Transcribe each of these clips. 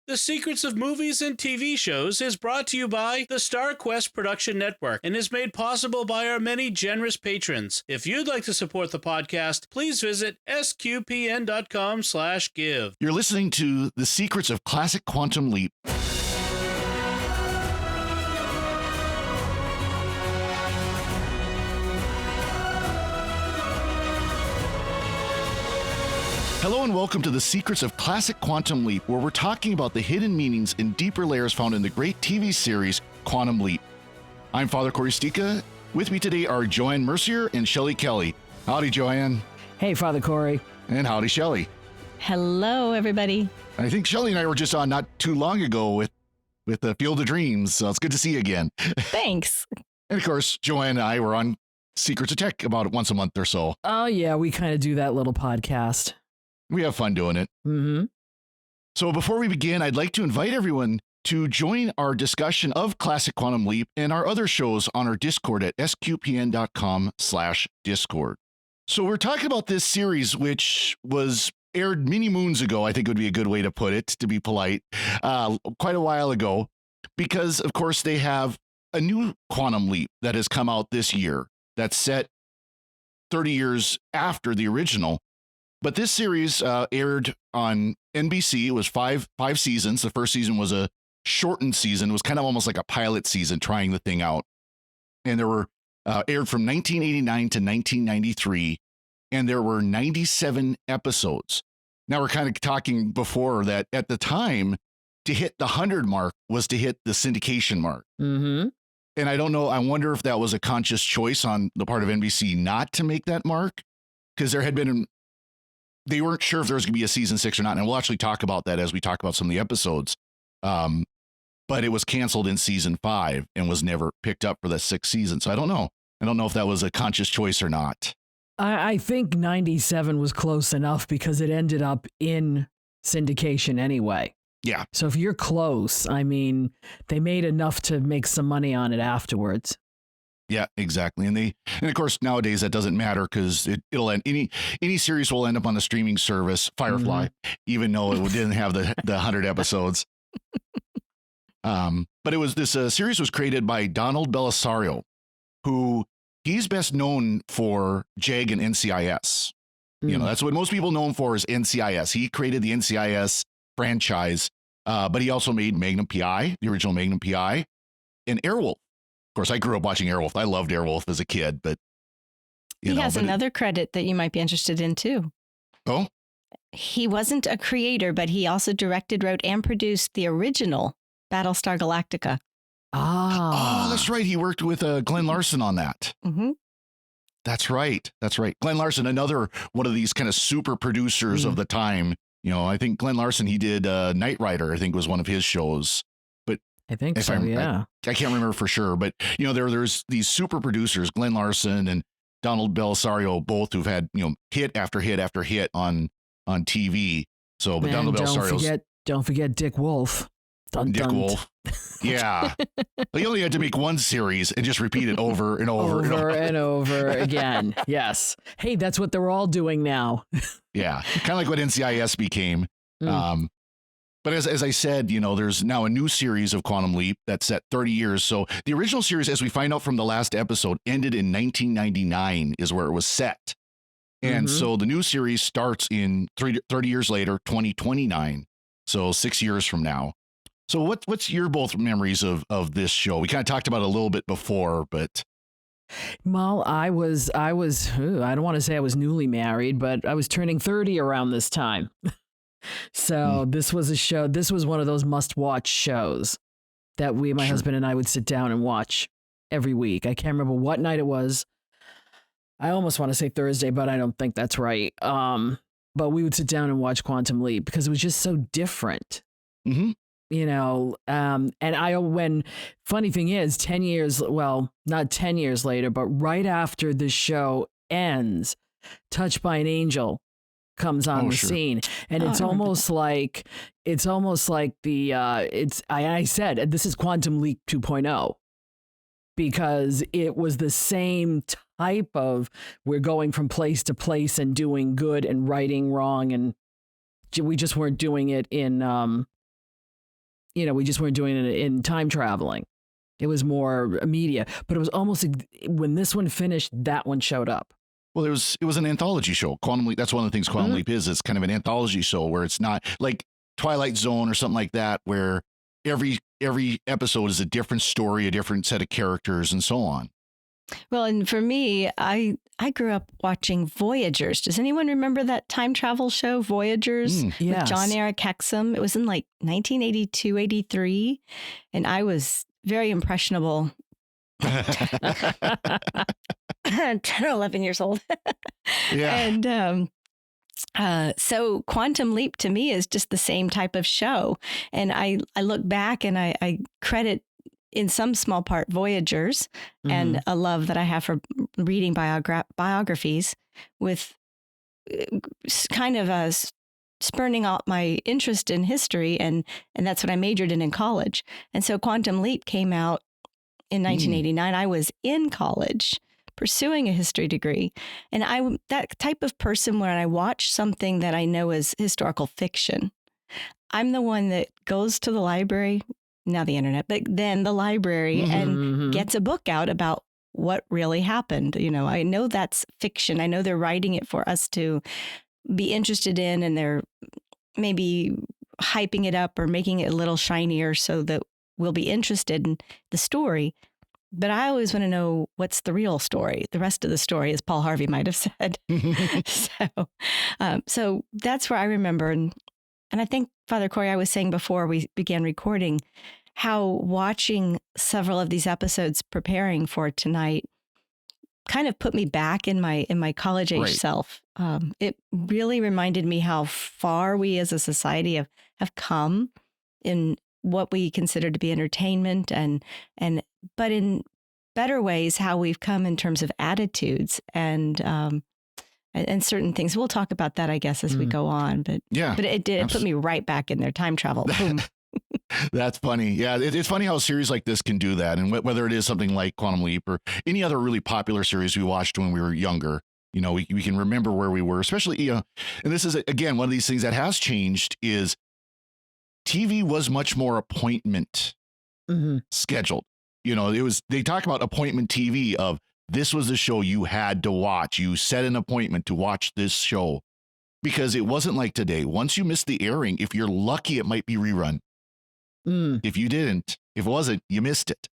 The Secrets of Movies and TV Shows is brought to you by the Star Quest Production Network and is made possible by our many generous patrons. If you'd like to support the podcast, please visit sqpn.com/give. You're listening to The Secrets of Classic Quantum Leap. Hello and welcome to The Secrets of Classic Quantum Leap, where we're talking about the hidden meanings and deeper layers found in the great TV series Quantum Leap. I'm Father Cory Sticha. With me today are Joanne Mercier and Shelly Kelly. Howdy, Joanne. Hey, Father Cory. And howdy, Shelly. Hello, everybody. I think Shelly and I were just on not too long ago with the Field of Dreams, so it's good to see you again. Thanks. And of course, Joanne and I were on Secrets of Tech about once a month or so. Oh, yeah, we kind of do that little podcast. We have fun doing it. Mm-hmm. So before we begin, I'd like to invite everyone to join our discussion of Classic Quantum Leap and our other shows on our Discord at sqpn.com/discord. So we're talking about this series, which was aired many moons ago, I think would be a good way to put it, to be polite, quite a while ago, because, of course, they have a new Quantum Leap that has come out this year that's set 30 years after the original. But this series aired on NBC. It was five seasons. The first season was a shortened season. It was kind of almost like a pilot season, trying the thing out. And there were aired from 1989 to 1993, and there were 97 episodes. Now we're kind of talking before that at the time, to hit the 100 mark was to hit the syndication mark. Mm-hmm. And I don't know. I wonder if that was a conscious choice on the part of NBC not to make that mark, because there had been they weren't sure if there was going to be a season 6 or not. And we'll actually talk about that as we talk about some of the episodes. But it was canceled in season 5 and was never picked up for the 6th season. So I don't know. I don't know if that was a conscious choice or not. I think 97 was close enough because it ended up in syndication anyway. Yeah. So if you're close, I mean, they made enough to make some money on it afterwards. Yeah, exactly. And of course, nowadays that doesn't matter because it'll end any series will end up on the streaming service, Firefly, even though it didn't have the 100 episodes. But it was this series was created by Donald Bellisario, who he's best known for JAG and NCIS. You know, that's what most people know him for is NCIS. He created the NCIS franchise, but he also made Magnum PI, the original Magnum PI, and Airwolf. Of course, I grew up watching Airwolf. I loved Airwolf as a kid, but he has another credit that you might be interested in too. Oh? He wasn't a creator, but he also directed, wrote, and produced the original Battlestar Galactica. Ah. Oh, that's right. He worked with Glenn Larson on that. Mm-hmm. That's right. That's right. Glenn Larson, another one of these kind of super producers of the time. You know, I think Glenn Larson, he did Knight Rider, I think was one of his shows. I think so, yeah. I can't remember for sure, but you know, there's these super producers, Glenn Larson and Donald Bellisario, both who've had, you know, hit after hit after hit on TV. So, but Donald Bellisario, don't forget Dick Wolf. Dick Wolf. Yeah. He only had to make one series and just repeat it over and over and over again. Yes. Hey, that's what they're all doing now. Yeah. Kind of like what NCIS became. But as I said, you know, there's now a new series of Quantum Leap that's set 30 years. So the original series, as we find out from the last episode, ended in 1999 is where it was set. And so the new series starts in 30 years later, 2029. So 6 years from now. So what's your both memories of this show? We kind of talked about it a little bit before, but. Well, I don't want to say I was newly married, but I was turning 30 around this time. So this was one of those must-watch shows that my husband and I would sit down and watch every week. I can't remember what night it was. I almost want to say Thursday, but I don't think that's right. But we would sit down and watch Quantum Leap because it was just so different. Mm-hmm. You know, funny thing is, 10 years, well, not 10 years later, but right after the show ends, Touched by an Angel comes on the scene, and it's almost like I said this is Quantum Leap 2.0 because it was the same type of we're going from place to place and doing good and righting wrong, and we just weren't doing it in we just weren't doing it in time traveling. It was more media, but it was almost when this one finished, that one showed up. Well, it was an anthology show. Quantum Leap. That's one of the things Quantum Leap is. It's kind of an anthology show where it's not like Twilight Zone or something like that, where every episode is a different story, a different set of characters, and so on. Well, and for me, I grew up watching Voyagers. Does anyone remember that time travel show, Voyagers, with Yes. John Eric Hexum? It was in like 1982, 83. And I was very impressionable, 10 or 11 years old. Yeah. And so Quantum Leap to me is just the same type of show. And I look back and I credit in some small part Voyagers and a love that I have for reading biographies with kind of spurning out my interest in history. And that's what I majored in college. And so Quantum Leap came out in 1989. I was in college pursuing a history degree. And I'm that type of person when I watch something that I know is historical fiction, I'm the one that goes to the library, now the internet, but then the library and gets a book out about what really happened. I know that's fiction. I know they're writing it for us to be interested in, and they're maybe hyping it up or making it a little shinier so that we'll be interested in the story. But I always want to know what's the real story, the rest of the story, as Paul Harvey might have said. So that's where I remember. And I think, Father Cory, I was saying before we began recording, how watching several of these episodes preparing for tonight kind of put me back in my college age self. It really reminded me how far we as a society have come in what we consider to be entertainment but in better ways, how we've come in terms of attitudes and certain things. We'll talk about that, I guess, as we go on. But it did. It put me right back in there. Time travel. Boom. That's funny. Yeah, it's funny how a series like this can do that. And whether it is something like Quantum Leap or any other really popular series we watched when we were younger, we can remember where we were, especially, and this is, again, one of these things that has changed is TV was much more appointment scheduled. They talk about appointment TV of this was the show you had to watch. You set an appointment to watch this show because it wasn't like today. Once you missed the airing, if you're lucky, it might be rerun. If you didn't, if it wasn't, you missed it.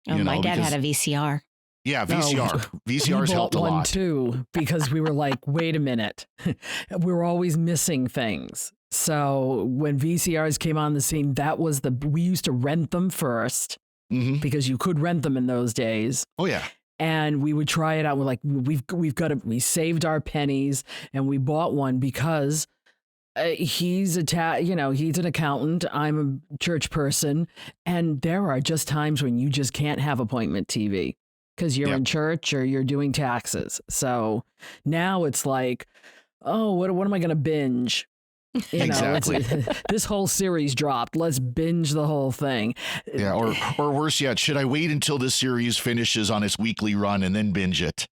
My dad had a VCR. Yeah, VCR. VCRs helped a lot. One too, because we were like, wait a minute. We were always missing things. So when VCRs came on the scene, we used to rent them first because you could rent them in those days. Oh, yeah. And we would try it out. We're like, we saved our pennies and we bought one because he's an accountant. I'm a church person. And there are just times when you just can't have appointment TV because you're in church or you're doing taxes. So now it's like, oh, what am I going to binge? Exactly. This whole series dropped. Let's binge the whole thing. Yeah. Or worse yet, should I wait until this series finishes on its weekly run and then binge it?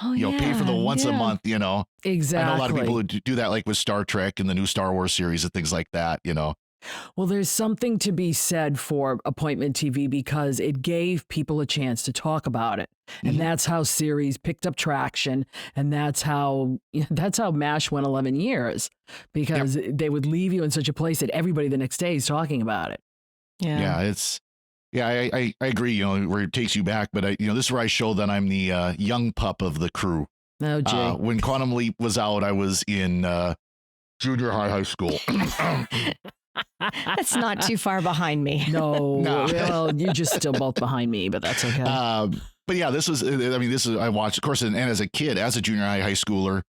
Oh, Pay for the once a month, Exactly. I know a lot of people who do that, like with Star Trek and the new Star Wars series and things like that, Well, there's something to be said for appointment TV because it gave people a chance to talk about it. And that's how series picked up traction. And that's how MASH went 11 years because they would leave you in such a place that everybody the next day is talking about it. Yeah. I agree, where it takes you back. But this is where I show that I'm the young pup of the crew. Oh, gee. When Quantum Leap was out, I was in junior high school. That's not too far behind me. No. Well, you're just still both behind me, but that's okay. But yeah, I watched, of course, and as a kid, as a junior high schooler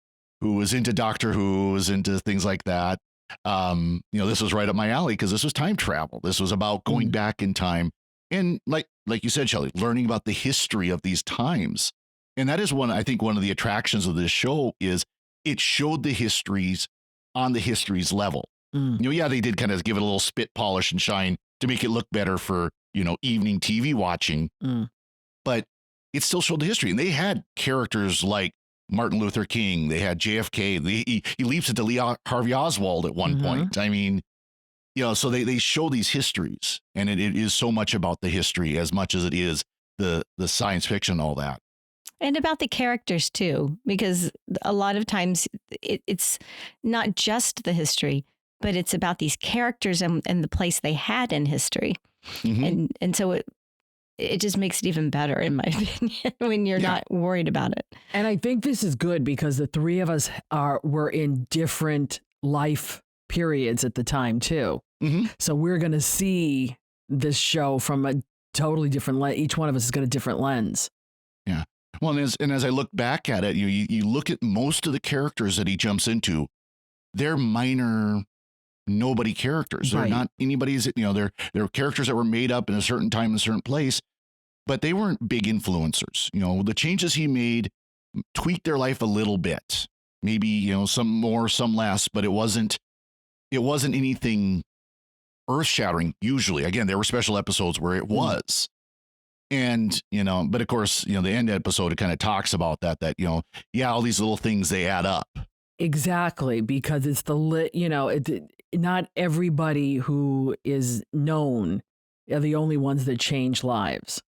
who was into Doctor Who, was into things like that. This was right up my alley because this was time travel. This was about going back in time. And like you said, Shelly, learning about the history of these times. And that is one of the attractions of this show is it showed the histories on the histories level. They did kind of give it a little spit polish and shine to make it look better for, evening TV watching. But it still showed the history. And they had characters like Martin Luther King. They had JFK. He leaps into Lee Harvey Oswald at one point. I mean, so they show these histories, and it is so much about the history as much as it is the science fiction and all that. And about the characters too, because a lot of times it's not just the history, but it's about these characters and the place they had in history. Mm-hmm. And so it just makes it even better, in my opinion, when you're not worried about it. And I think this is good because the three of us were in different life periods at the time too. Mm-hmm. So we're going to see this show from a totally different lens. Each one of us has got a different lens. Yeah. Well, and as I look back at it, you look at most of the characters that he jumps into, they're minor nobody characters. They're not anybody's, they're characters that were made up in a certain time, in a certain place, but they weren't big influencers. The changes he made tweaked their life a little bit, maybe, some more, some less, but it wasn't anything earth shattering. Usually, again, there were special episodes where it was. And, but of course, the end episode, it kind of talks about that, all these little things, they add up. Exactly, because it's not everybody who is known are the only ones that change lives.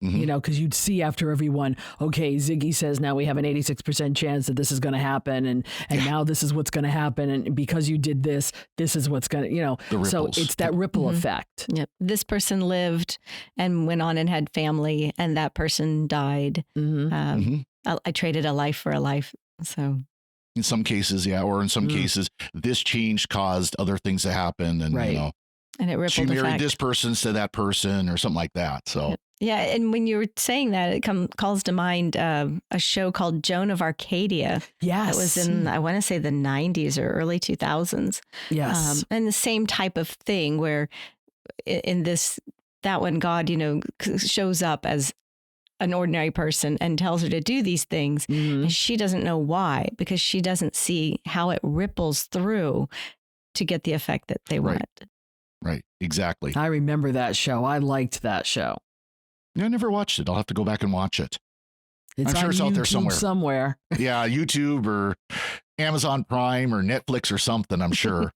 Mm-hmm. Because you'd see after everyone, okay, Ziggy says now we have an 86% chance that this is going to happen. And now this is what's going to happen. And because you did this, this is what's going to, so it's that ripple effect. Yep. This person lived and went on and had family, and that person died. I traded a life for a life. So in some cases, or in some cases, this change caused other things to happen. And, and it rippled she married effect. this person to that person or something like that. So. Yeah, and when you were saying that, it calls to mind a show called Joan of Arcadia. Yes. It was in, I want to say, the 90s or early 2000s. Yes. And the same type of thing where in that one, God, shows up as an ordinary person and tells her to do these things. Mm-hmm. And she doesn't know why, because she doesn't see how it ripples through to get the effect that they want. Right, exactly. I remember that show. I liked that show. I never watched it. I'll have to go back and watch it. I'm sure it's out there somewhere. Yeah, YouTube or Amazon Prime or Netflix or something, I'm sure.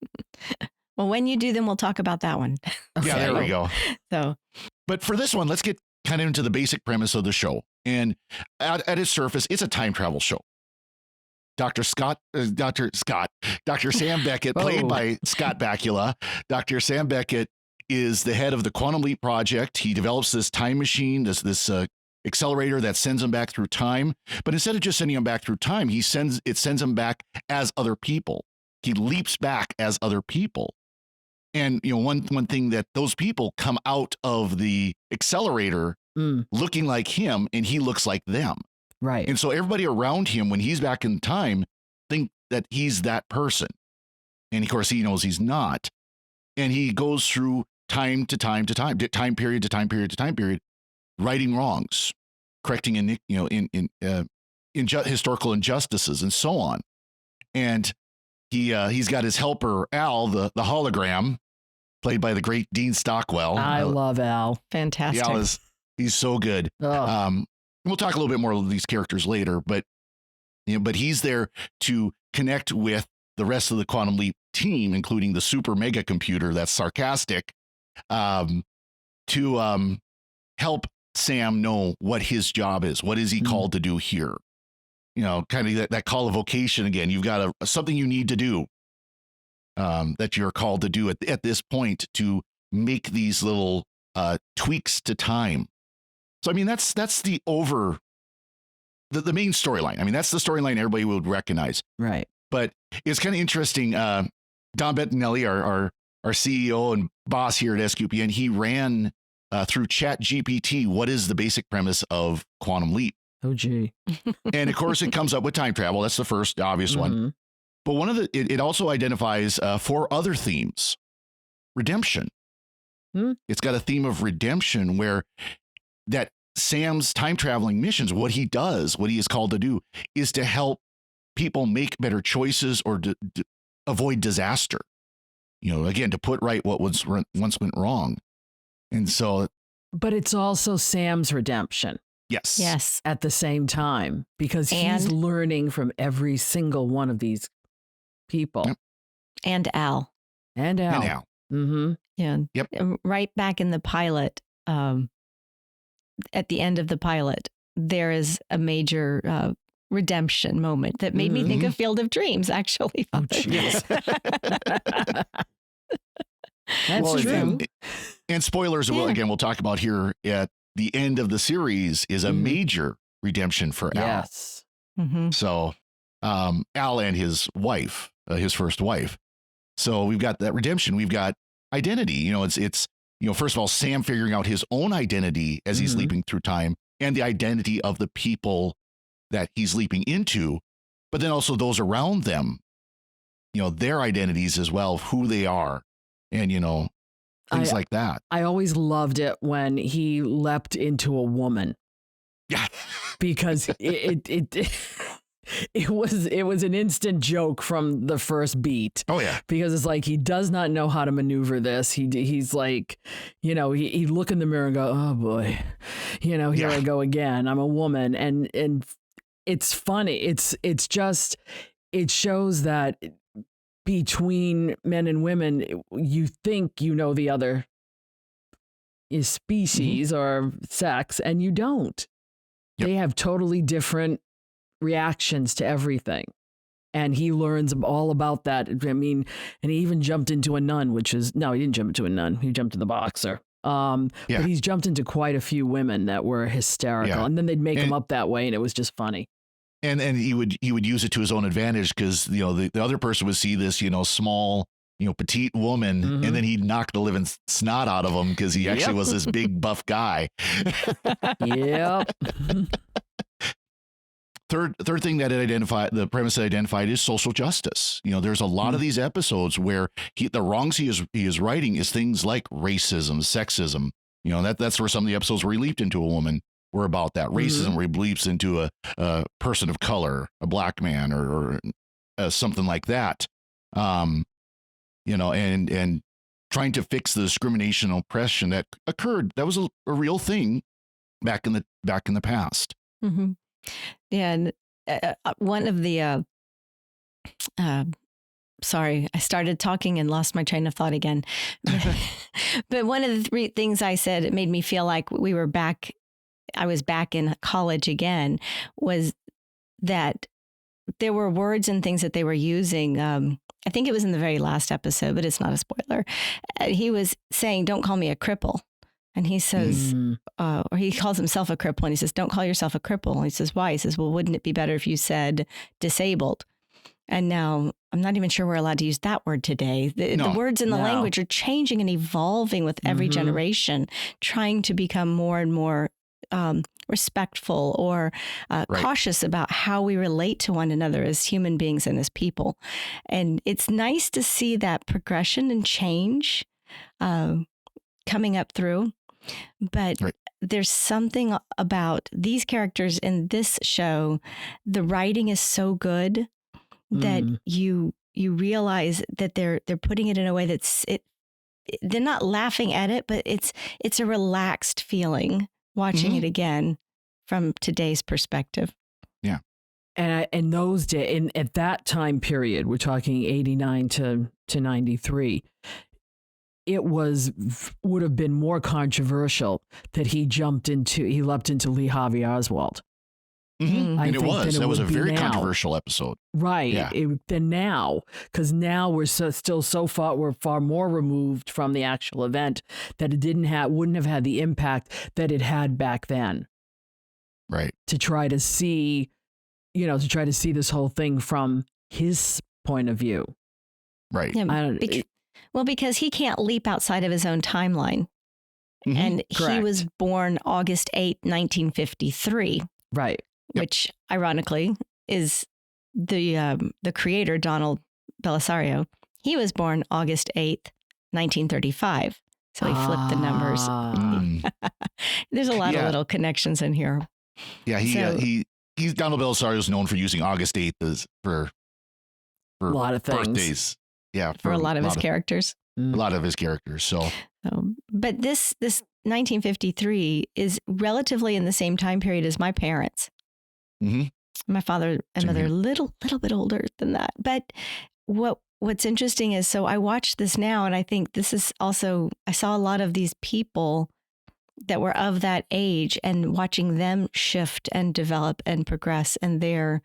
Well, when you do, then we'll talk about that one. Okay. Yeah, there we go. So, but for this one, let's get kind of into the basic premise of the show. And at its surface, it's a time travel show. Dr. Sam Beckett, played by Scott Bakula. Dr. Sam Beckett is the head of the Quantum Leap Project. He develops this time machine, this accelerator that sends him back through time. But instead of just sending him back through time, it sends him back as other people. He leaps back as other people. And one thing that those people come out of the accelerator looking like him, and he looks like them. Right. And so everybody around him, when he's back in time, think that he's that person. And of course, he knows he's not. And he goes through time to time to time, time period to time period to time period, righting wrongs, correcting historical injustices, and so on. And he's got his helper Al, the hologram, played by the great Dean Stockwell. I love Al. Fantastic. Al he's so good. We'll talk a little bit more of these characters later, but he's there to connect with the rest of the Quantum Leap team, including the super mega computer that's sarcastic, to help Sam know what his job is. What is he called to do here? Kind of that call of vocation again. You've got something you need to do that you're called to do at this point to make these little tweaks to time. So, I mean, that's the main storyline. I mean, that's the storyline everybody would recognize. Right. But it's kind of interesting. Don Bettinelli, our CEO and boss here at SQPN, he ran through ChatGPT what is the basic premise of Quantum Leap. Oh, gee. And of course, it comes up with time travel. That's the first obvious one. But one of it also identifies 4 other themes. Redemption. It's got a theme of redemption where that Sam's time traveling missions, what he is called to do, is to help people make better choices or to avoid disaster. Again, to put right what once went wrong. And so. But it's also Sam's redemption. Yes. At the same time, because he's learning from every single one of these people. Yep. And Al. And Al. Mm-hmm. Yeah. Yep. Right back in the pilot, at the end of the pilot, there is a major redemption moment that made me think of Field of Dreams, actually. Oh, jeez. That's true. And spoilers, we'll talk about here at the end of the series is a major redemption for Al. Yes. Mm-hmm. So Al and his wife, his first wife. So we've got that redemption. We've got identity. It's first of all, Sam figuring out his own identity as he's leaping through time, and the identity of the people that he's leaping into, but then also those around them, their identities as well, of who they are, and, things like that. I always loved it when he leapt into a woman. Yeah. Because it was an instant joke from the first beat. Oh yeah. Because it's like, he does not know how to maneuver this. He's like, he look in the mirror and go, oh boy, here I go again. I'm a woman. And it's funny. It's just, it shows that between men and women, you think the other is species or sex, and you don't. Yep. They have totally different reactions to everything. And he learns all about that. I mean, and he even jumped into a nun, he didn't jump into a nun. He jumped to the boxer. But he's jumped into quite a few women that were hysterical. Yeah. And then they'd make him up that way, and it was just funny. And he would use it to his own advantage, because the other person would see this small petite woman, and then he'd knock the living snot out of him because he actually was this big buff guy. Yep. Third thing that the premise that identified is social justice. There's a lot of these episodes where the wrongs he is writing is things like racism, sexism. That's where some of the episodes where he leaped into a woman were about that. Racism, where he leaps into a person of color, a black man, or something like that. And trying to fix the discrimination and oppression that occurred. That was a real thing back in the past. Mm-hmm. Yeah, and one of the sorry, I started talking and lost my train of thought again. But one of the three things I said, it made me feel like I was back in college again, was that there were words and things that they were using. I think it was in the very last episode, but it's not a spoiler. He was saying, "Don't call me a cripple." And he says, or he calls himself a cripple, and he says, "Don't call yourself a cripple." And he says, "Why?" He says, "Well, wouldn't it be better if you said disabled?" And now I'm not even sure we're allowed to use that word today. The words in the language are changing and evolving with every generation, trying to become more and more respectful or cautious about how we relate to one another as human beings and as people. And it's nice to see that progression and change coming up through. But there's something about these characters in this show. The writing is so good that you realize that they're putting it in a way they're not laughing at it, but it's a relaxed feeling watching it again from today's perspective. Yeah. And in those days, at that time period, we're talking 89 to 93, it would have been more controversial that he leapt into Lee Harvey Oswald. Mm-hmm. And that was a very controversial episode. Right. Yeah. Than now, because now we're we're far more removed from the actual event, that it wouldn't have had the impact that it had back then. Right. To try to see this whole thing from his point of view. Right. Yeah, because he can't leap outside of his own timeline. Mm-hmm. And Correct. He was born August 8th, 1953. Right. Which ironically is the creator, Donald Belisario. He was born August 8th, 1935. So he flipped the numbers. There's a lot of little connections in here. Yeah, he's Donald Belisario is known for using August 8th for a lot of things. Birthdays. Yeah, for a lot of his characters. A lot of his characters. So, but this 1953 is relatively in the same time period as my parents. Mm-hmm. My father and mother, a little bit older than that. But what what's interesting is, so I watched this now, and I think this is also, I saw a lot of these people that were of that age, and watching them shift and develop and progress, and their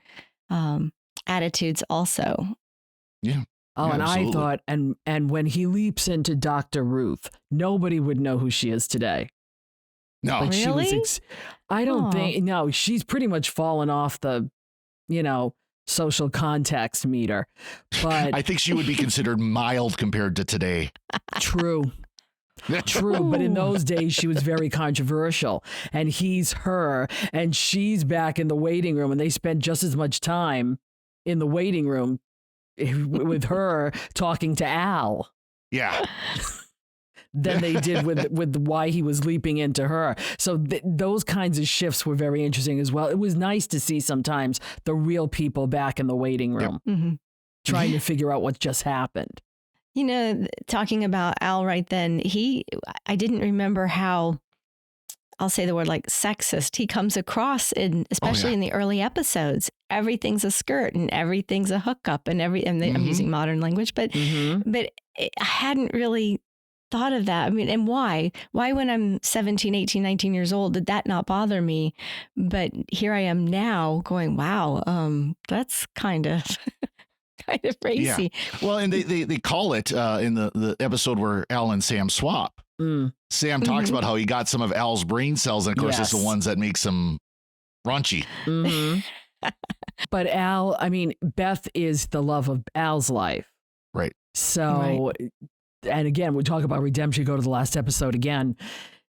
attitudes also. Yeah. Oh, Yeah, and absolutely. I thought, and when he leaps into Dr. Ruth, nobody would know who she is today. No. But she was Really? I don't Aw. think, no, she's pretty much fallen off the, social context meter. But I think she would be considered mild compared to today. true. True, but in those days she was very controversial, and he's her, and she's back in the waiting room, and they spent just as much time in the waiting room with her talking to Al Yeah. than they did with why he was leaping into her. So those kinds of shifts were very interesting as well. It was nice to see sometimes the real people back in the waiting room Mm-hmm. trying to figure out what just happened. Talking about Al right then, I didn't remember how, I'll say the word like sexist he comes across especially in the early episodes. Everything's a skirt and everything's a hookup and I'm using modern language, but I hadn't really thought of that. I mean, and why when I'm 17, 18, 19 years old, did that not bother me? But here I am now going, wow, that's kind of racy. Yeah. Well, and they call it in the episode where Al and Sam swap. Sam talks about how he got some of Al's brain cells, and of course, it's the ones that makes him raunchy. But Al, I mean, Beth is the love of Al's life. Right. So, and again, we talk about redemption. Go to the last episode again.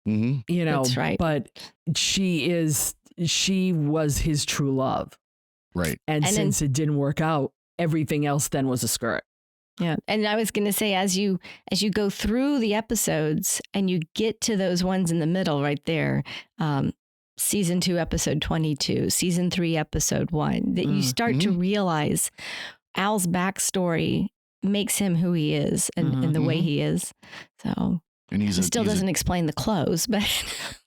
That's right. But she was his true love. Right. And since it didn't work out, everything else then was a skirt. Yeah. And I was going to say, as you go through the episodes and you get to those ones in the middle right there, season 2, episode 22, season 3, episode 1, that you start to realize Al's backstory makes him who he is and the way he is. So, and he still doesn't explain the clothes, but.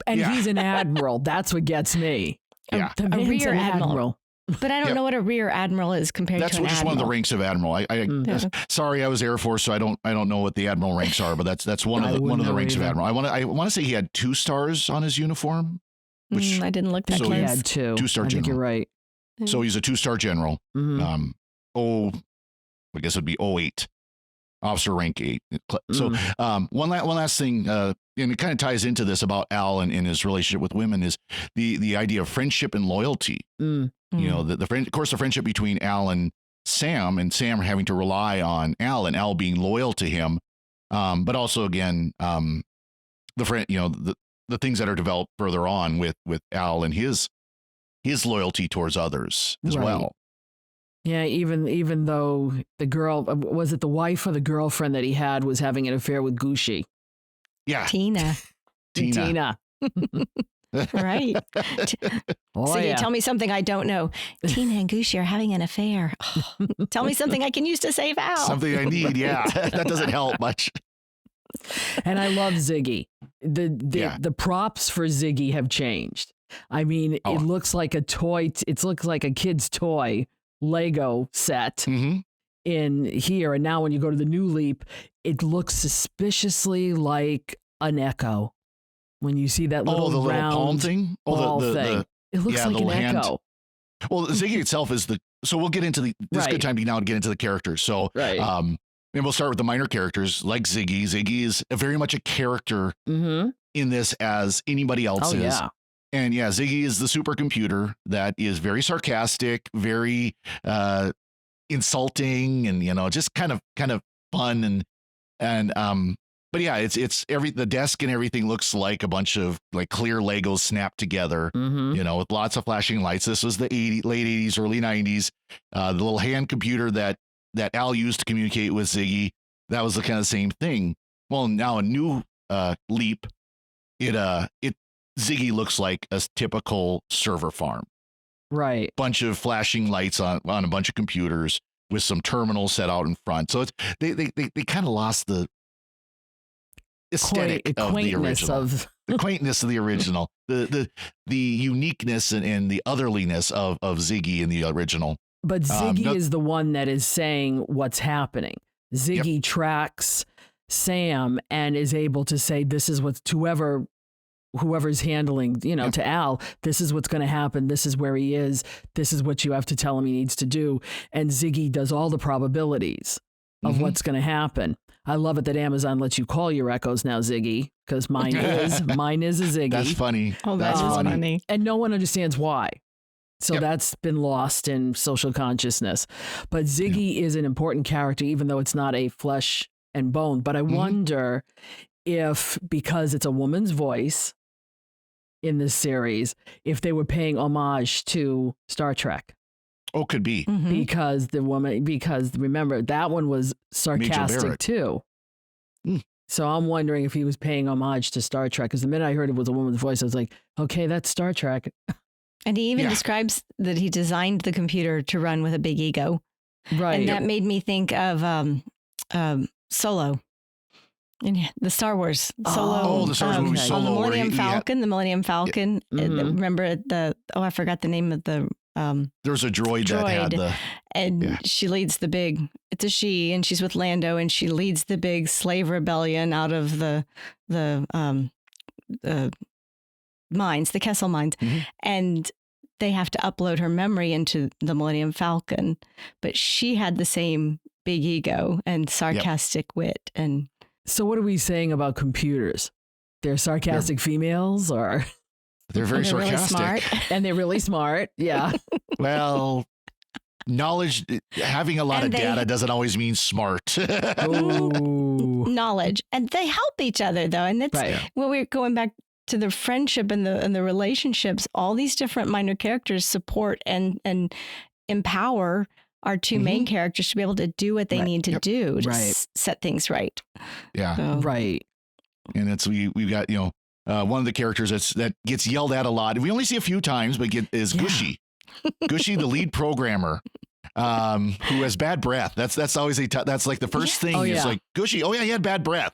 And he's an admiral. That's what gets me. Yeah. A rear admiral. But I don't know what a rear admiral is compared to an admiral. That's just one of the ranks of admiral. Sorry, I was Air Force, so I don't know what the admiral ranks are, but that's one of the ranks of admiral. I want to say he had 2 stars on his uniform. Which I didn't look that close. He had 2. 2-star general. I think you're right. So he's a 2-star general. I guess it'd be 08. Officer rank 8. So one last thing, and it kind of ties into this about Al and his relationship with women, is the idea of friendship and loyalty. You know, of course, the friendship between Al and Sam having to rely on Al and Al being loyal to him. But also, again, the friend, the things that are developed further on with Al and his loyalty towards others as well. Yeah, even though the girl, was it the wife or the girlfriend that he had was having an affair with Gucci? Yeah. Tina. Right. You tell me something I don't know. Tina and Gucci are having an affair. Oh, tell me something I can use to save Al. Something I need. Yeah. That doesn't help much. And I love Ziggy. The props for Ziggy have changed. I mean, it looks like a toy. It looks like a kid's toy Lego set in here. And now when you go to the new Leap, it looks suspiciously like an Echo. When you see that little round palm thing, ball thing, it looks like an Echo. Well, Ziggy itself is so we'll get into this is a good time now to get into the characters. So, and we'll start with the minor characters like Ziggy. Ziggy is very much a character in this as anybody else is. Yeah. And Ziggy is the supercomputer that is very sarcastic, very insulting, and just kind of fun and but it's the desk and everything looks like a bunch of like clear Legos snapped together, with lots of flashing lights. This was the late 80s, early 90s. The little hand computer that Al used to communicate with Ziggy, that was the kind of same thing. Well, now a new Leap, Ziggy looks like a typical server farm. Right. Bunch of flashing lights on a bunch of computers with some terminals set out in front. So it's they kind of lost the aesthetic of the original, the quaintness of the original, the uniqueness and the otherliness of Ziggy in the original. But Ziggy No- is the one that is saying what's happening. Ziggy tracks Sam and is able to say, this is what's whoever's handling, to Al, this is what's going to happen. This is where he is. This is what you have to tell him he needs to do. And Ziggy does all the probabilities of what's going to happen. I love it that Amazon lets you call your echoes now, Ziggy, because mine is a Ziggy. That's funny. Oh, that's funny. And no one understands why. So that's been lost in social consciousness. But Ziggy is an important character, even though it's not a flesh and bone. But I wonder if, because it's a woman's voice in this series, if they were paying homage to Star Trek. Oh, could be. Because remember, that one was sarcastic too. So I'm wondering if he was paying homage to Star Trek. Because the minute I heard it was a woman's voice, I was like, okay, that's Star Trek. And he even describes that he designed the computer to run with a big ego. Right. And that made me think of Solo. And the Star Wars Solo. Oh, the Star Wars movie Solo. On the Millennium Falcon. Yeah. The Millennium Falcon. Remember I forgot the name of the There's a droid that had the... And she leads the big, it's a she, and she's with Lando, and she leads the big slave rebellion out of the mines, the Kessel mines. And they have to upload her memory into the Millennium Falcon. But she had the same big ego and sarcastic wit. And so what are we saying about computers? They're sarcastic females, or they're very really sarcastic. smart. and they're really smart. Yeah. Well, having a lot of data doesn't always mean smart. Knowledge. And they help each other, though. And that's when we're going back to the friendship and the relationships. All these different minor characters support and empower our two main characters to be able to do what they need to do to set things right. Yeah. So. Right. And we've got, one of the characters that gets yelled at a lot. We only see a few times, but is Gushy. Gushy, the lead programmer, who has bad breath. That's always that's like the first thing is like, Gushy, oh yeah, he had bad breath.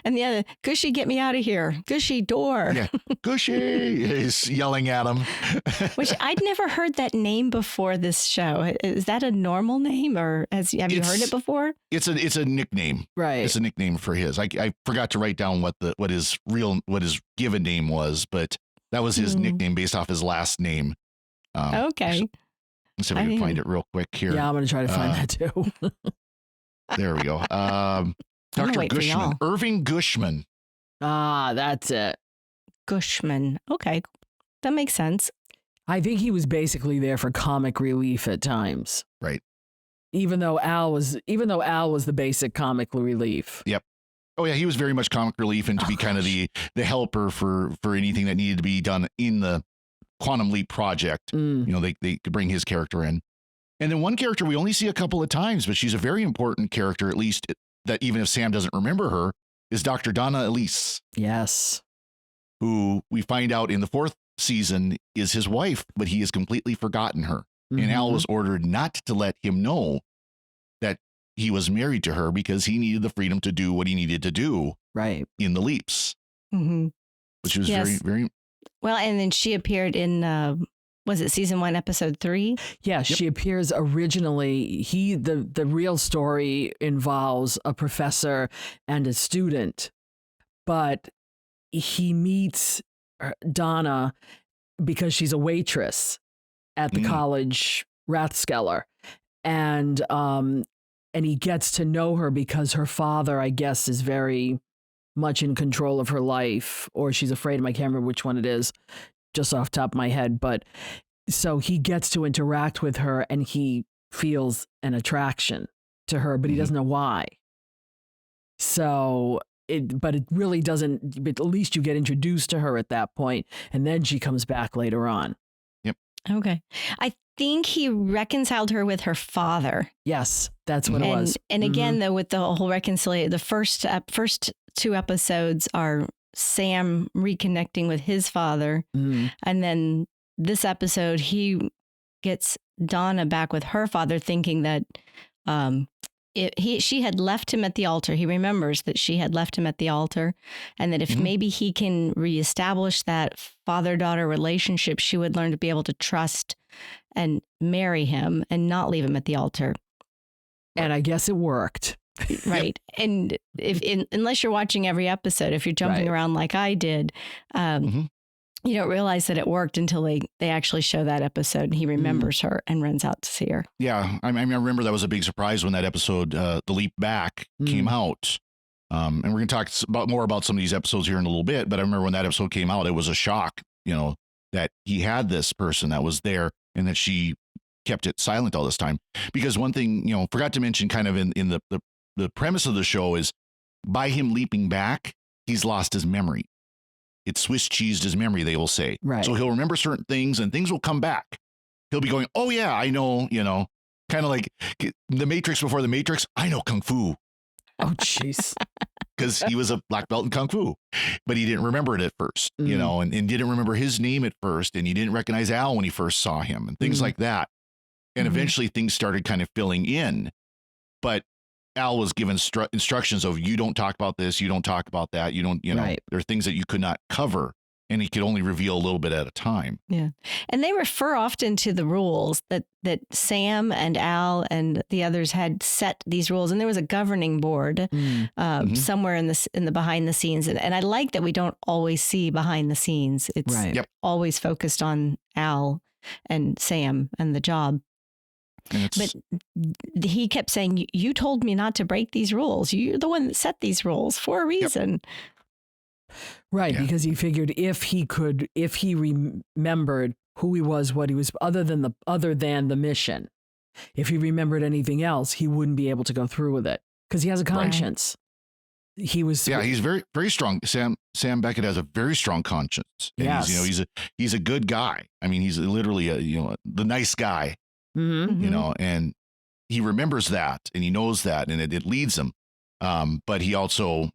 And the other, Gushy, get me out of here. Gushy, door. Yeah, Gushy is yelling at him. Which I'd never heard that name before this show. Is that a normal name, or have you heard it before? It's a nickname. Right. It's a nickname for his. I forgot to write down what his given name was, but that was his nickname based off his last name. Okay. Let's see if we can find it real quick here. Yeah, I'm going to try to find that too. There we go. Dr. Gushman. Irving Gushman. Ah, that's it. Gushman. Okay. That makes sense. I think he was basically there for comic relief at times. Right. Even though Al was the basic comic relief. Yep. Oh yeah, he was very much comic relief and to be kind of the helper for anything that needed to be done in the Quantum Leap project. They could bring his character in. And then one character we only see a couple of times, but she's a very important character, at least that even if Sam doesn't remember her, is Dr. Donna Elise. Yes. Who we find out in the 4th season is his wife, but he has completely forgotten her. And Al was ordered not to let him know that he was married to her because he needed the freedom to do what he needed to do in the leaps. Which was very, very... Well, and then she appeared in... was it season 1, episode 3? Yeah, she appears originally. The real story involves a professor and a student, but he meets Donna because she's a waitress at the college Rathskeller, and he gets to know her because her father, I guess, is very much in control of her life, or she's afraid of him. I can't remember which one it is, just off the top of my head, but so he gets to interact with her and he feels an attraction to her, but he doesn't know why. So but it really doesn't, but at least you get introduced to her at that point, and then she comes back later on. Yep. Okay. I think he reconciled her with her father. Yes, that's what it was. And again, though, with the whole reconciliation, the first 2 episodes are Sam reconnecting with his father. And then this episode, he gets Donna back with her father, thinking that she had left him at the altar. He remembers that she had left him at the altar, and that if maybe he can reestablish that father-daughter relationship, she would learn to be able to trust and marry him and not leave him at the altar. And I guess it worked. Right. And unless you're watching every episode, if you're jumping around like I did, you don't realize that it worked until they actually show that episode and he remembers her and runs out to see her. Yeah. I remember that was a big surprise when that episode, The Leap Back, came out. And we're going to talk more about some of these episodes here in a little bit. But I remember when that episode came out, it was a shock, that he had this person that was there and that she kept it silent all this time. Because one thing, forgot to mention kind of in the premise of the show is by him leaping back, he's lost his memory. It Swiss cheesed his memory, they will say. Right. So he'll remember certain things and things will come back. He'll be going, oh yeah, I know, kind of like the Matrix before the Matrix. I know Kung Fu. Oh, jeez. Because he was a black belt in Kung Fu, but he didn't remember it at first, and didn't remember his name at first. And he didn't recognize Al when he first saw him and things like that. And eventually things started kind of filling in. But Al was given instructions of you don't talk about this, you don't talk about that, you don't, there are things that you could not cover, and he could only reveal a little bit at a time. Yeah. And they refer often to the rules that Sam and Al and the others had set these rules. And there was a governing board somewhere in the behind the scenes. And I like that we don't always see behind the scenes. It's always focused on Al and Sam and the job. But he kept saying, you told me not to break these rules. You're the one that set these rules for a reason. Right. Yeah. Because he figured if he remembered who he was, what he was, other than the mission, if he remembered anything else, he wouldn't be able to go through with it because he has a conscience. Right. He's very, very strong. Sam Beckett has a very strong conscience. And he's a good guy. I mean, he's literally the nice guy. And he remembers that and he knows that and it leads him. But he also,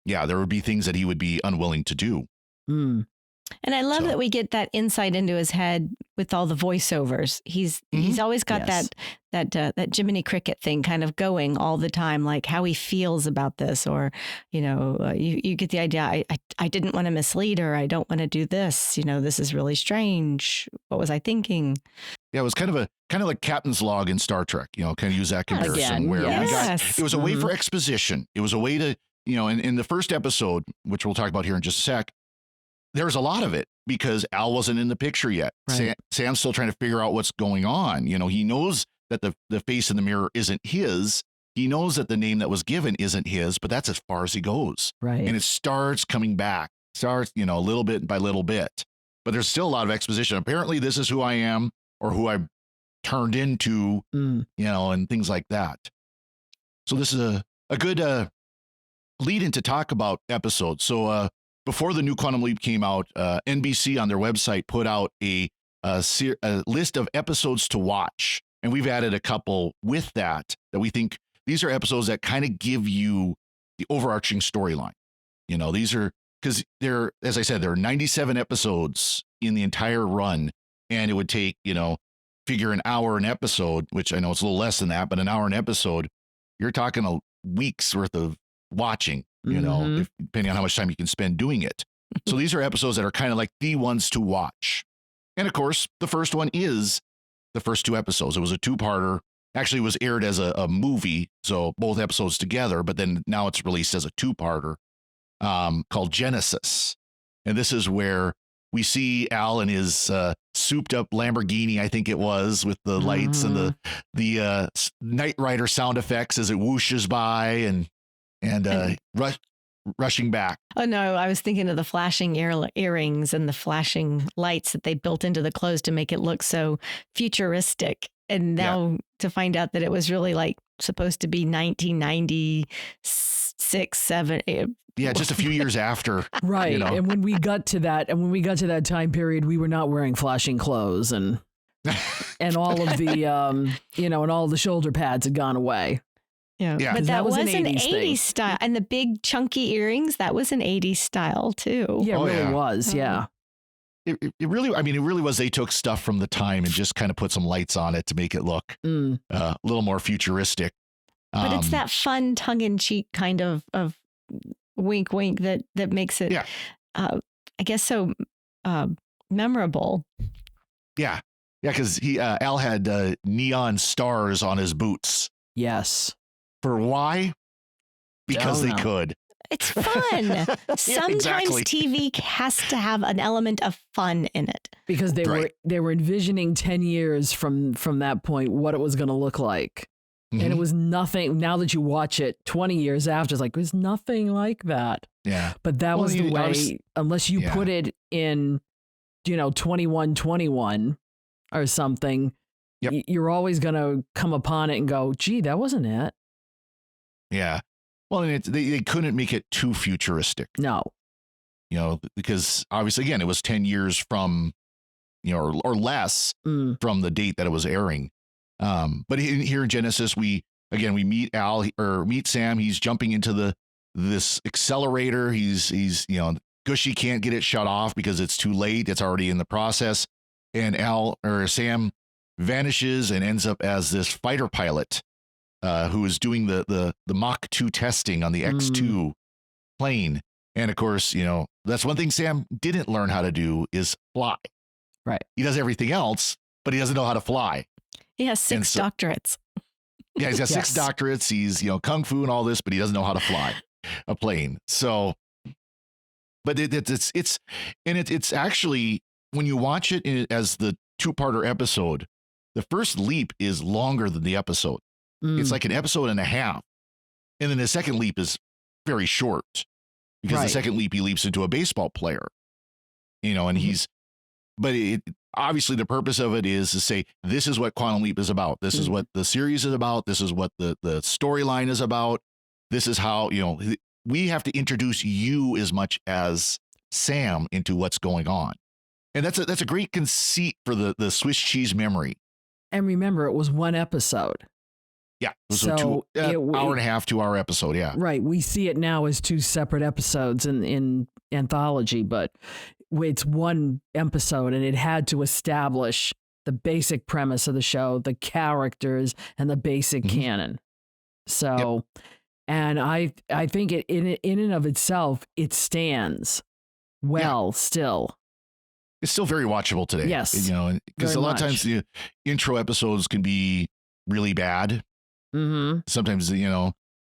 there would be things that he would be unwilling to do. And I love that we get that insight into his head with all the voiceovers. He's always got that Jiminy Cricket thing kind of going all the time, like how he feels about this, or you get the idea. I didn't want to mislead her. I don't want to do this. This is really strange. What was I thinking? Yeah, it was kind of like Captain's Log in Star Trek. Kind of use that comparison where it was a way for exposition. It was a way to in the first episode, which we'll talk about here in just a sec. There's a lot of it because Al wasn't in the picture yet. Right. Sam's still trying to figure out what's going on. He knows that the face in the mirror isn't his. He knows that the name that was given isn't his, but that's as far as he goes. Right. And it starts coming back, little bit by little bit. But there's still a lot of exposition. Apparently, this is who I am or who I turned into, and things like that. So this is a good lead in to talk about episodes. So, before the new Quantum Leap came out, NBC on their website put out a list of episodes to watch. And we've added a couple with that we think these are episodes that kind of give you the overarching storyline. These are because as I said, there are 97 episodes in the entire run. And it would take, figure an hour an episode, which I know it's a little less than that, but an hour an episode, you're talking a week's worth of watching. Depending on how much time you can spend doing it. So these are episodes that are kind of like the ones to watch. And of course, the first one is the first two episodes. It was a two-parter. Actually, it was aired as a movie, so both episodes together, but then now it's released as a two-parter called Genesis. And this is where we see Al in his souped-up Lamborghini, I think it was, with the lights and the Knight Rider sound effects as it whooshes by and rushing back. Oh, no, I was thinking of the flashing earrings and the flashing lights that they built into the clothes to make it look so futuristic. And now to find out that it was really like supposed to be 1996, 7. Yeah, just a few years after. Right. And when we got to that time period, we were not wearing flashing clothes and all of the, and all the shoulder pads had gone away. Yeah. But that was an 80s style. And the big chunky earrings, that was an 80s style too. Yeah, it really was. Yeah. It really was. They took stuff from the time and just kind of put some lights on it to make it look a little more futuristic. But it's that fun tongue in cheek kind of wink, wink that makes it, I guess, so memorable. Yeah. Yeah, because Al had neon stars on his boots. Yes. For why? Because Don't they know. could. It's fun. Sometimes exactly. TV has to have an element of fun in it. Because they were envisioning 10 years from that point what it was going to look like. And it was nothing. Now that you watch it 20 years after, it's like, it was nothing like that. Yeah. But that was the way, unless you put it in, 2121 or something, you're always going to come upon it and go, gee, that wasn't it. Yeah. Well, and they couldn't make it too futuristic. No. Because obviously, again, it was 10 years from, or less from the date that it was airing. But here in Genesis, we meet Sam. He's jumping into this accelerator. He's Gushy can't get it shut off because it's too late. It's already in the process. And Sam vanishes and ends up as this fighter pilot who is doing the Mach 2 testing on the X2 plane. And of course, that's one thing Sam didn't learn how to do is fly. Right. He does everything else, but he doesn't know how to fly. He has 6 doctorates. Yeah, he's got 6 doctorates. He's, kung fu and all this, but he doesn't know how to fly a plane. So, but it's actually, when you watch it as the 2-parter episode, the first leap is longer than the episode. It's like an episode and a half. And then the second leap is very short because the second leap, he leaps into a baseball player, and obviously the purpose of it is to say, this is what Quantum Leap is about. This is what the series is about. This is what the storyline is about. This is how, we have to introduce you as much as Sam into what's going on. And that's a great conceit for the Swiss cheese memory. And remember, it was one episode. Yeah. So hour and a half, 2-hour episode. Yeah. Right. We see it now as 2 separate episodes in anthology, but it's one episode, and it had to establish the basic premise of the show, the characters, and the basic canon. So, and I think it in and of itself, it stands well still. It's still very watchable today. Yes. Because a lot of times the intro episodes can be really bad. Sometimes,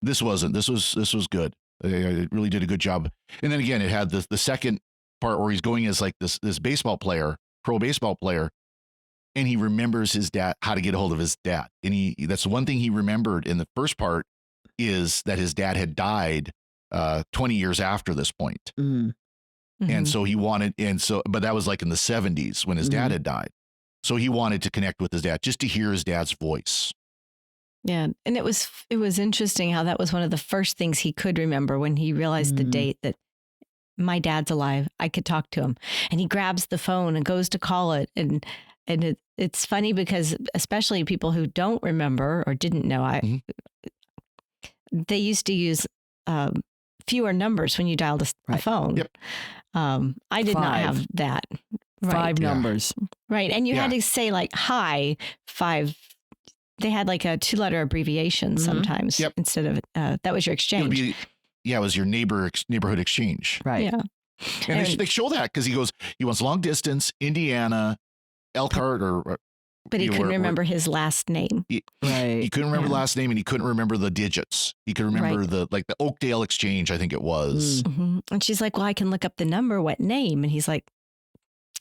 this wasn't. This was good. It really did a good job. And then again, it had the second part where he's going as like this baseball player, pro baseball player, and he remembers his dad, how to get a hold of his dad. And that's one thing he remembered in the first part is that his dad had died 20 years after this point. And so but that was like in the 70s when his dad had died. So he wanted to connect with his dad just to hear his dad's voice. Yeah. And it was interesting how that was one of the first things he could remember when he realized the date that my dad's alive. I could talk to him. And he grabs the phone and goes to call it. And it's funny because especially people who don't remember or didn't know, they used to use fewer numbers when you dialed a phone. Yep. I did not have that. Right. 5 numbers. Right. And you had to say like, hi, 5. They had like a 2-letter abbreviation sometimes instead of that was your exchange. It was your neighborhood exchange. Right. Yeah. And they show that because he wants long distance, Indiana, Elkhart, but he couldn't remember his last name. He couldn't remember the last name, and he couldn't remember the digits. He could remember the Oakdale exchange, I think it was. And she's like, well, I can look up the number. What name? And he's like,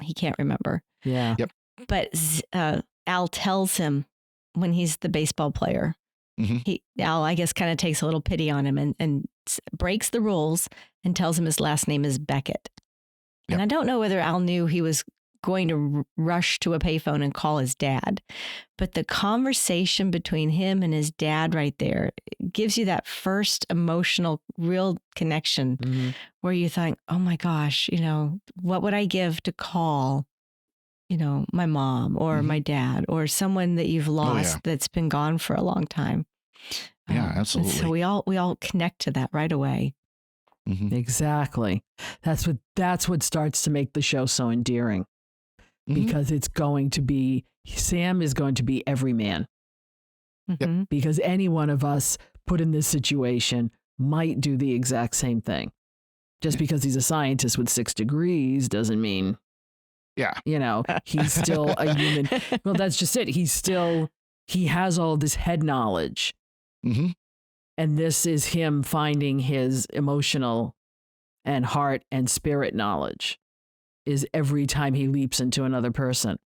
he can't remember. Yeah. Yep. But Al tells him when he's the baseball player, Al, I guess, kind of takes a little pity on him and breaks the rules and tells him his last name is Beckett. And I don't know whether Al knew he was going to rush to a payphone and call his dad, but the conversation between him and his dad right there gives you that first emotional, real connection where you think, oh my gosh, what would I give to call my mom or my dad or someone that you've lost that's been gone for a long time. Yeah, absolutely. So we all connect to that right away. Exactly. That's what starts to make the show so endearing because Sam is going to be every man. Because any one of us put in this situation might do the exact same thing. Just because he's a scientist with 6 degrees doesn't mean Yeah. You know, he's still a human. Well, that's just it. He has all this head knowledge. Mm-hmm. And this is him finding his emotional and heart and spirit knowledge is every time he leaps into another person.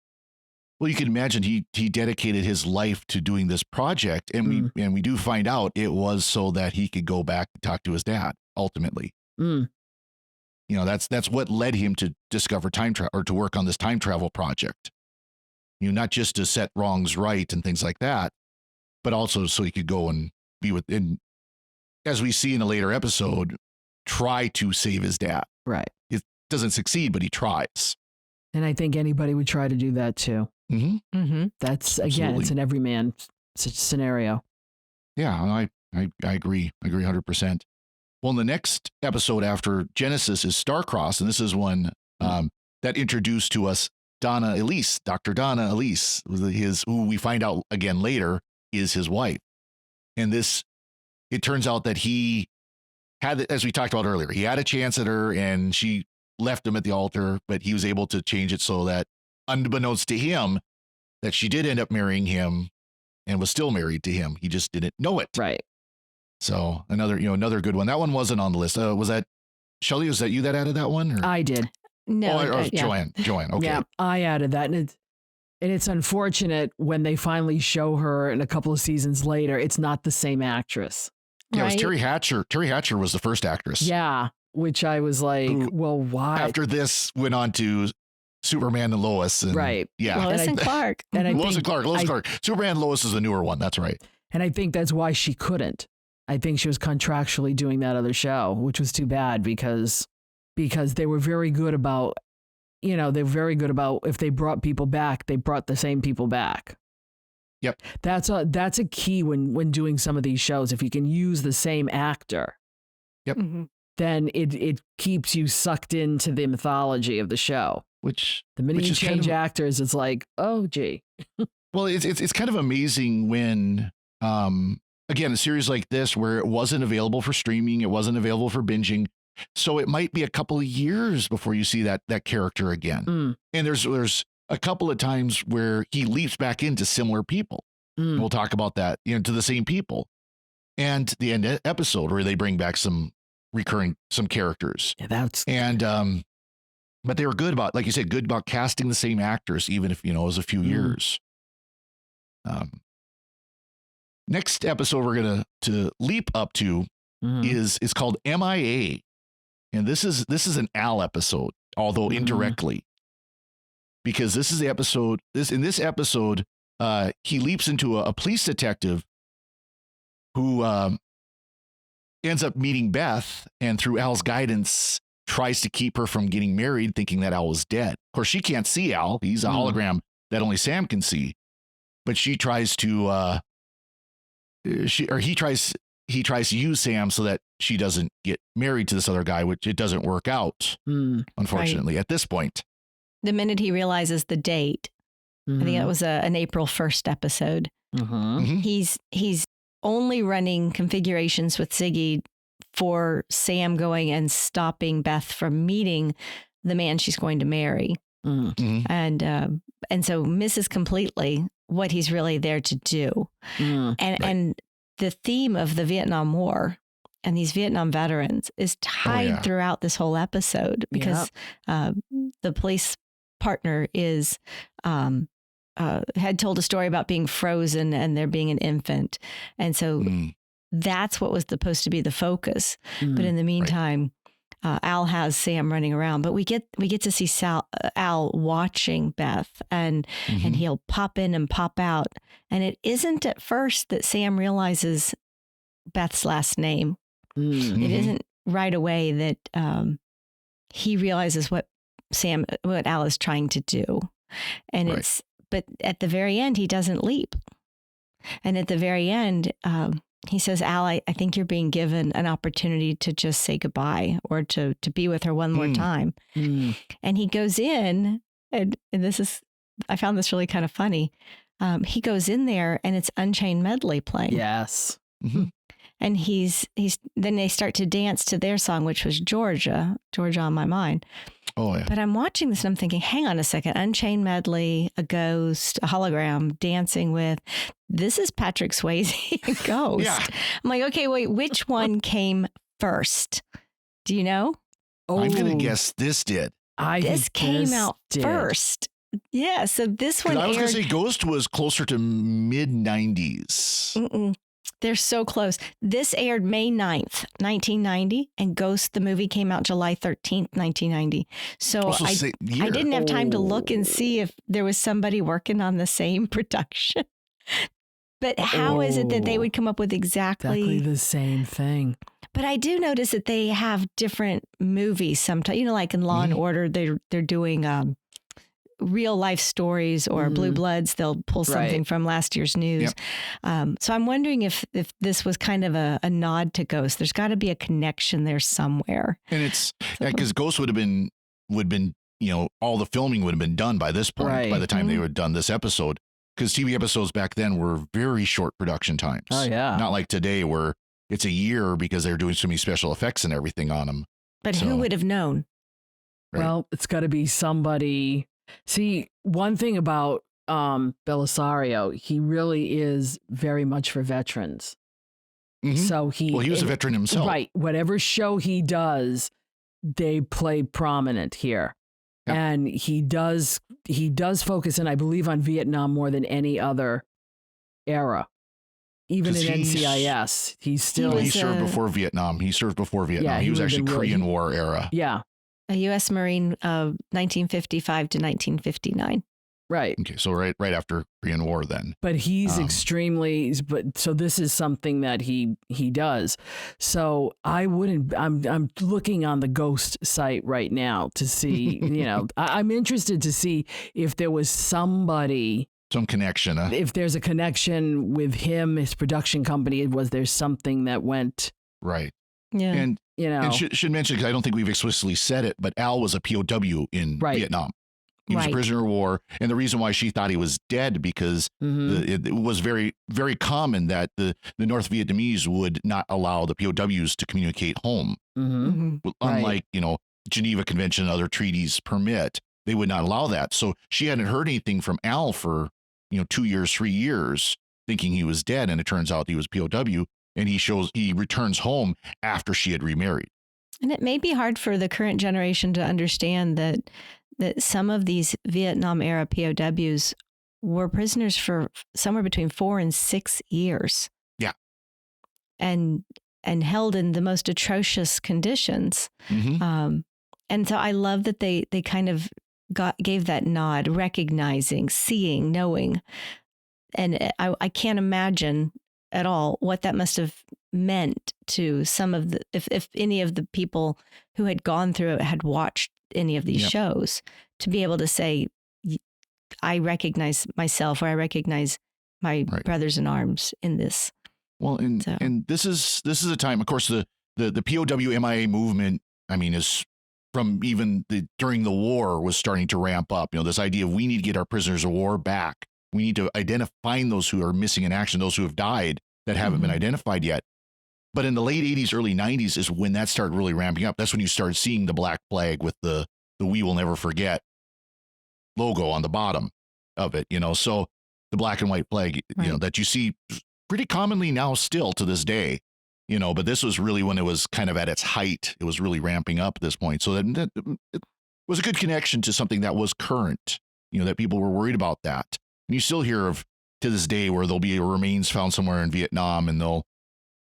Well, you can imagine he dedicated his life to doing this project, and we do find out it was so that he could go back and talk to his dad ultimately. Mm. You know, that's what led him to discover time travel or to work on this time travel project. You know, not just to set wrongs right and things like that, but also so he could go and be with, and as we see in a later episode, try to save his dad. Right. It doesn't succeed, but he tries. And I think anybody would try to do that too. Mm-hmm. Mm-hmm. That's, again, Absolutely. it's an everyman scenario. Yeah, I agree. I agree 100%. Well, in the next episode after Genesis is Starcross, and this is one that introduced to us Donna Elise, Dr. Donna Elise, who we find out again later is his wife. And this, it turns out that he had, as we talked about earlier, he had a chance at her and she left him at the altar, but he was able to change it so that, unbeknownst to him, that she did end up marrying him and was still married to him. He just didn't know it. Right. So another good one. That one wasn't on the list. Was that Shelly? Was that you that added that one? Or? I did. No, yeah. Joanne. Okay. Yeah, I added that. And it's unfortunate when they finally show her in a couple of seasons later, it's not the same actress. Yeah, right? it was Terry Hatcher. Terry Hatcher was the first actress. Yeah, which I was like, well, why? After this, went on to Superman and Lois. And, right. Yeah. Lois and Clark. And I Lois think and Clark. Superman and Lois is the newer one. That's right. And I think that's why she couldn't. I think she was contractually doing that other show, which was too bad because they were very good about, if they brought people back, they brought the same people back. Yep. That's a key when doing some of these shows. If you can use the same actor, Yep. Mm-hmm. then it keeps you sucked into the mythology of the show. The minute you change actors, it's like, oh, gee. Well, it's kind of amazing when, again, a series like this where it wasn't available for streaming, it wasn't available for binging. So it might be a couple of years before you see that character again. Mm. And there's a couple of times where he leaps back into similar people. Mm. We'll talk about that, to the same people. And the end episode where they bring back some characters. Yeah, but they were good about, like you said, good about casting the same actors, even if, it was a few years. Next episode we're going to leap up to is called MIA. And this is an Al episode, although indirectly, because this is the episode, in this episode, he leaps into a police detective who ends up meeting Beth, and through Al's guidance tries to keep her from getting married, thinking that Al was dead. Of course, she can't see Al. He's a hologram that only Sam can see. But she tries to he tries to use Sam so that she doesn't get married to this other guy, which it doesn't work out, unfortunately, at this point. The minute he realizes the date, I think that was an April 1st episode. He's only running configurations with Ziggy for Sam going and stopping Beth from meeting the man she's going to marry. And so misses completely what he's really there to do. And the theme of the Vietnam War and these Vietnam veterans is tied throughout this whole episode because the police partner is had told a story about being frozen and there being an infant. And so that's what was supposed to be the focus. But in the meantime, Al has Sam running around, but we get to see Al watching Beth and he'll pop in and pop out. And it isn't at first that Sam realizes Beth's last name. It isn't right away that he realizes what Al is trying to do. And but at the very end, he doesn't leap. And at the very end, he says, Al, I think you're being given an opportunity to just say goodbye or to be with her one more time. And he goes in, and I found this really kind of funny. He goes in there and it's Unchained Medley playing. Yes. And then they start to dance to their song, which was Georgia on My Mind. Oh, yeah. But I'm watching this and I'm thinking, hang on a second, Unchained Medley, a ghost, a hologram, dancing with, this is Patrick Swayze, a ghost. Yeah. I'm like, okay, wait, which one came first? Do you know? I'm going to guess this did. This came out first. Yeah, so this one I was going aired. to say Ghost was closer to mid 90s. They're so close. This aired May 9th, 1990, and Ghost, the movie, came out July 13th, 1990. So I didn't have time to look and see if there was somebody working on the same production. But how is it that they would come up with exactly the same thing? But I do notice that they have different movies sometimes. You know, like in Law and Order, they're doing real life stories, or Blue Bloods. They'll pull something from last year's news. Yep. So I'm wondering if this was kind of a nod to Ghost. There's got to be a connection there somewhere. And it's because Ghost would have been, all the filming would have been done by this point, by the time they would have done this episode. Because TV episodes back then were very short production times. Oh, yeah. Not like today where it's a year because they're doing so many special effects and everything on them. But who would have known? Right. Well, it's got to be somebody. See, one thing about Belisario, he really is very much for veterans. Mm-hmm. So he was a veteran himself. Right. Whatever show he does, they play prominent here. Yep. And he does focus, and I believe, on Vietnam more than any other era. Even in NCIS, he served before Vietnam. He served before Vietnam. Yeah, he was actually Korean War era. Yeah. A U.S. Marine of 1955 to 1959. Right. Okay, so right after Korean War then. But he's so this is something that he does. So I'm looking on the Ghost site right now to see, I'm interested to see if there was some connection. If there's a connection with him, his production company, was there something that went right? Yeah. And should mention, because I don't think we've explicitly said it, but Al was a POW in Vietnam. He was a prisoner of war. And the reason why she thought he was dead, because it was very, very common that the North Vietnamese would not allow the POWs to communicate home. Unlike, Geneva Convention and other treaties permit, they would not allow that. So she hadn't heard anything from Al for, 2 years, 3 years, thinking he was dead. And it turns out he was POW. And he returns home after she had remarried. And it may be hard for the current generation to understand that some of these Vietnam era POWs were prisoners for somewhere between 4 and 6 years. Yeah. And held in the most atrocious conditions. And so I love that they kind of gave that nod, recognizing, seeing, knowing. And I can't imagine at all what that must have meant to some of the, if any of the people who had gone through it had watched any of these shows, to be able to say, I recognize myself, or I recognize my brothers in arms in this. Well, and this is a time, of course, the POW MIA movement, is from even during the war was starting to ramp up. This idea of we need to get our prisoners of war back. We need to identify those who are missing in action, those who have died that haven't been identified yet. But in the late 80s, early 90s is when that started really ramping up. That's when you started seeing the black flag with the We Will Never Forget logo on the bottom of it, So the black and white flag, that you see pretty commonly now still to this day, but this was really when it was kind of at its height. It was really ramping up at this point. So that it was a good connection to something that was current, that people were worried about that. And you still hear of, to this day, where there'll be remains found somewhere in Vietnam and they'll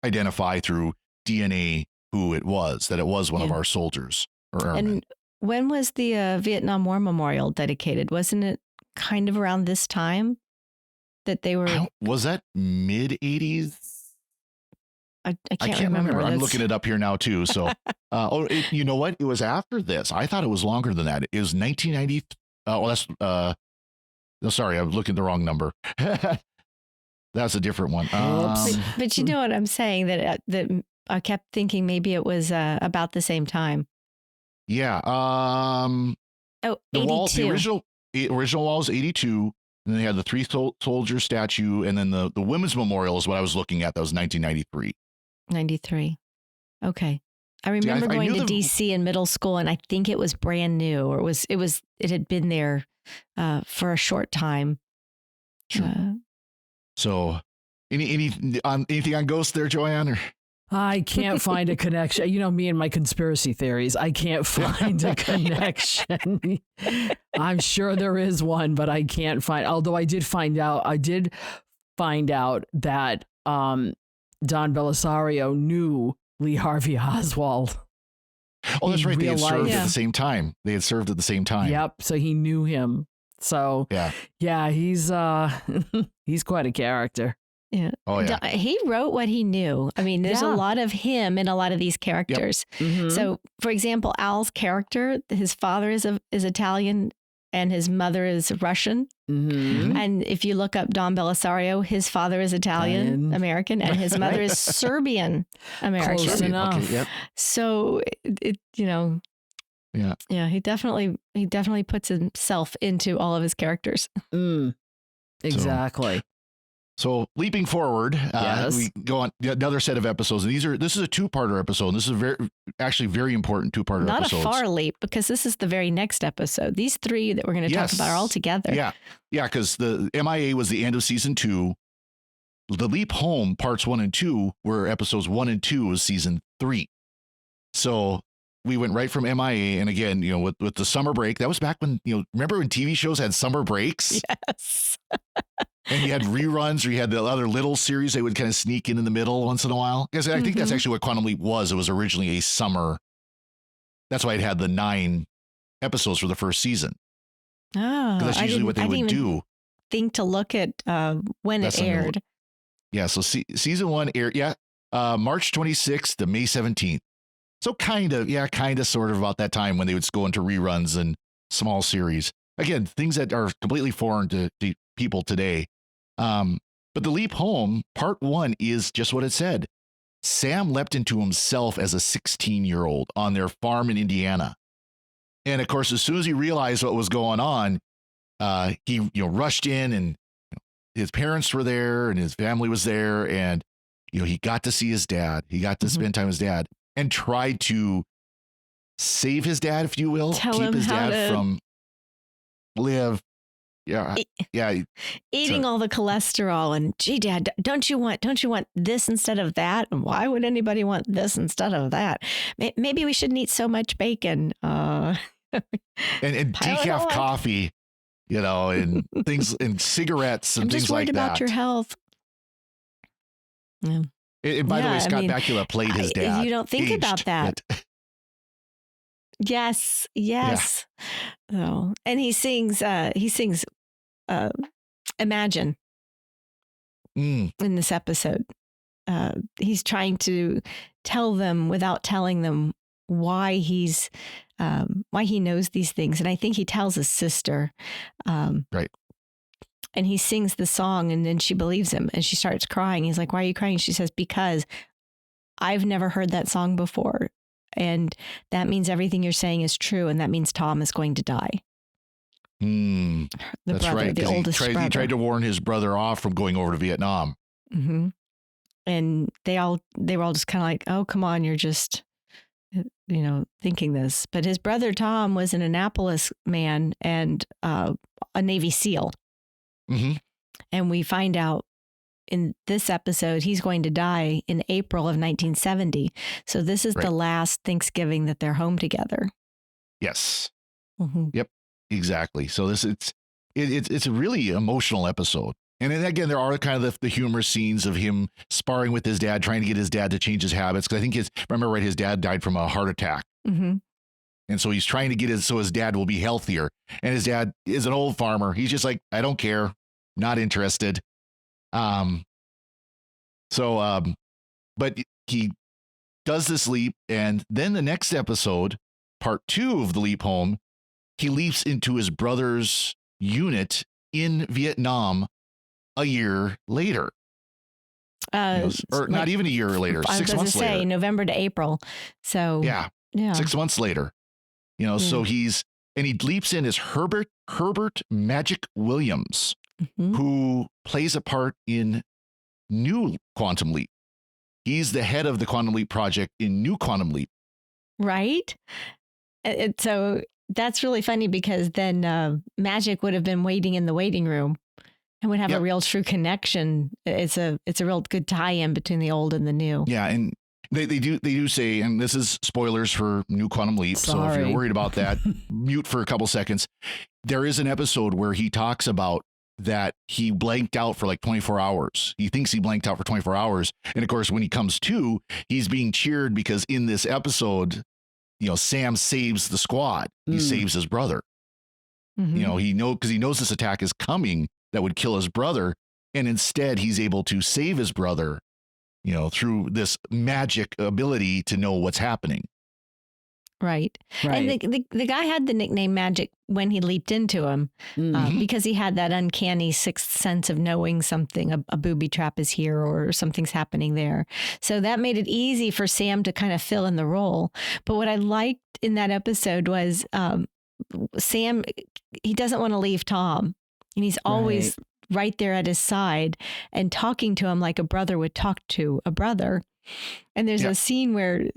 identify through DNA who it was, that it was one of our soldiers or airmen. And when was the Vietnam War Memorial dedicated? Wasn't it kind of around this time that they were? Was that mid 80s? I can't remember. I'm looking it up here now too. So, you know what? It was after this. I thought it was longer than that. It was 1990. No, sorry, I was looking at the wrong number. That's a different one. But you know what I'm saying, that I kept thinking maybe it was about the same time. Yeah. The 82. Original wall was 82. And then they had the three soldier statue. And then the women's memorial is what I was looking at. That was 1993. 93. Okay. I remember I going knew to DC in middle school, and I think it was brand new, or it had been there for a short time. Sure. So, anything on Ghost there, Joanne? Or? I can't find a connection. You know me and my conspiracy theories. I can't find a connection. I'm sure there is one, but I can't find. Although I did find out that Don Belisario knew Lee Harvey Oswald. Oh, that's right. They had served Yeah. at the same time. Yep. So he knew him. So yeah, he's he's quite a character. Yeah. Oh, yeah. He wrote what he knew. I mean, there's a lot of him in a lot of these characters. Yep. Mm-hmm. So, for example, Al's character, his father is Italian and his mother is Russian. Mm-hmm. And if you look up Don Belisario, his father is Italian American and his mother is Serbian American. Close enough. Okay, yep. So yeah, he definitely puts himself into all of his characters. Exactly. So leaping forward, we go on another set of episodes. And this is a 2-parter episode. This is actually very important 2-parter Not episodes. a far leap, because this is the very next episode. These 3 that we're going to talk about are all together. Yeah. Yeah. Because the MIA was the end of season 2. The Leap Home parts 1 and 2 were episodes 1 and 2 was season 3. So we went right from MIA. And again, with the summer break, that was back when, remember when TV shows had summer breaks? Yes. And you had reruns, or you had the other little series they would kind of sneak in the middle once in a while. Because I think that's actually what Quantum Leap was. It was originally a summer. That's why it had the 9 episodes for the first season. Oh, That's usually what they would do. Think to look at when it aired. Yeah, so season 1 aired, March 26th to May 17th. So kind of sort of about that time when they would go into reruns and small series. Again, things that are completely foreign to people today. But The Leap Home, part 1 is just what it said. Sam leapt into himself as a 16-year-old on their farm in Indiana. And of course, as soon as he realized what was going on, he rushed in, and his parents were there and his family was there. And, he got to see his dad. He got to spend time with his dad and tried to save his dad, if you will, keep his dad from live. Yeah. Eating all the cholesterol and, gee, Dad, don't you want this instead of that? And why would anybody want this instead of that? Maybe we shouldn't eat so much bacon. And decaf coffee, and things and cigarettes and I'm things just worried like that. about your health. Yeah. And by the way, Scott Bakula played his dad. You don't think about that. Yes. Oh, and he sings Imagine in this episode. He's trying to tell them without telling them why he knows these things. And I think he tells his sister. Right. And he sings the song, and then she believes him and she starts crying. He's like, "Why are you crying?" She says, "Because I've never heard that song before. And that means everything you're saying is true. And that means Tom is going to die." That's brother, right. The oldest brother. He tried to warn his brother off from going over to Vietnam. Mm-hmm. And they were all just kind of like, "Oh, come on, you're just, thinking this." But his brother Tom was an Annapolis man and a Navy SEAL. Mm-hmm. And we find out in this episode, he's going to die in April of 1970. So this is the last Thanksgiving that they're home together. Yes. Mm-hmm. Yep. Exactly. So it's a really emotional episode. And then again, there are kind of the humorous scenes of him sparring with his dad, trying to get his dad to change his habits. Because I think his dad died from a heart attack. Mm-hmm. And so he's trying to get his dad will be healthier. And his dad is an old farmer. He's just like, "I don't care. Not interested." But he does this leap. And then the next episode, part 2 of The Leap Home, he leaps into his brother's unit in Vietnam a year later. Or not even a year later, 6 months later. November to April. So yeah. 6 months later. So he leaps in as Herbert Magic Williams, who plays a part in New Quantum Leap. He's the head of the Quantum Leap project in New Quantum Leap. Right? So that's really funny because then Magic would have been waiting in the waiting room and would have a real true connection. It's a real good tie-in between the old and the new. Yeah, and they do say, and this is spoilers for New Quantum Leap, so if you're worried about that, mute for a couple seconds. There is an episode where he talks about that he blanked out for like 24 hours. He thinks he blanked out for 24 hours. And of course, when he comes to, he's being cheered because in this episode, Sam saves the squad. He saves his brother. Mm-hmm. Because he knows this attack is coming that would kill his brother. And instead, he's able to save his brother, through this magic ability to know what's happening. Right. And the guy had the nickname Magic when he leaped into him because he had that uncanny sixth sense of knowing something, a booby trap is here or something's happening there. So that made it easy for Sam to kind of fill in the role. But what I liked in that episode was Sam, he doesn't want to leave Tom, and he's always right there at his side and talking to him like a brother would talk to a brother. And there's a scene where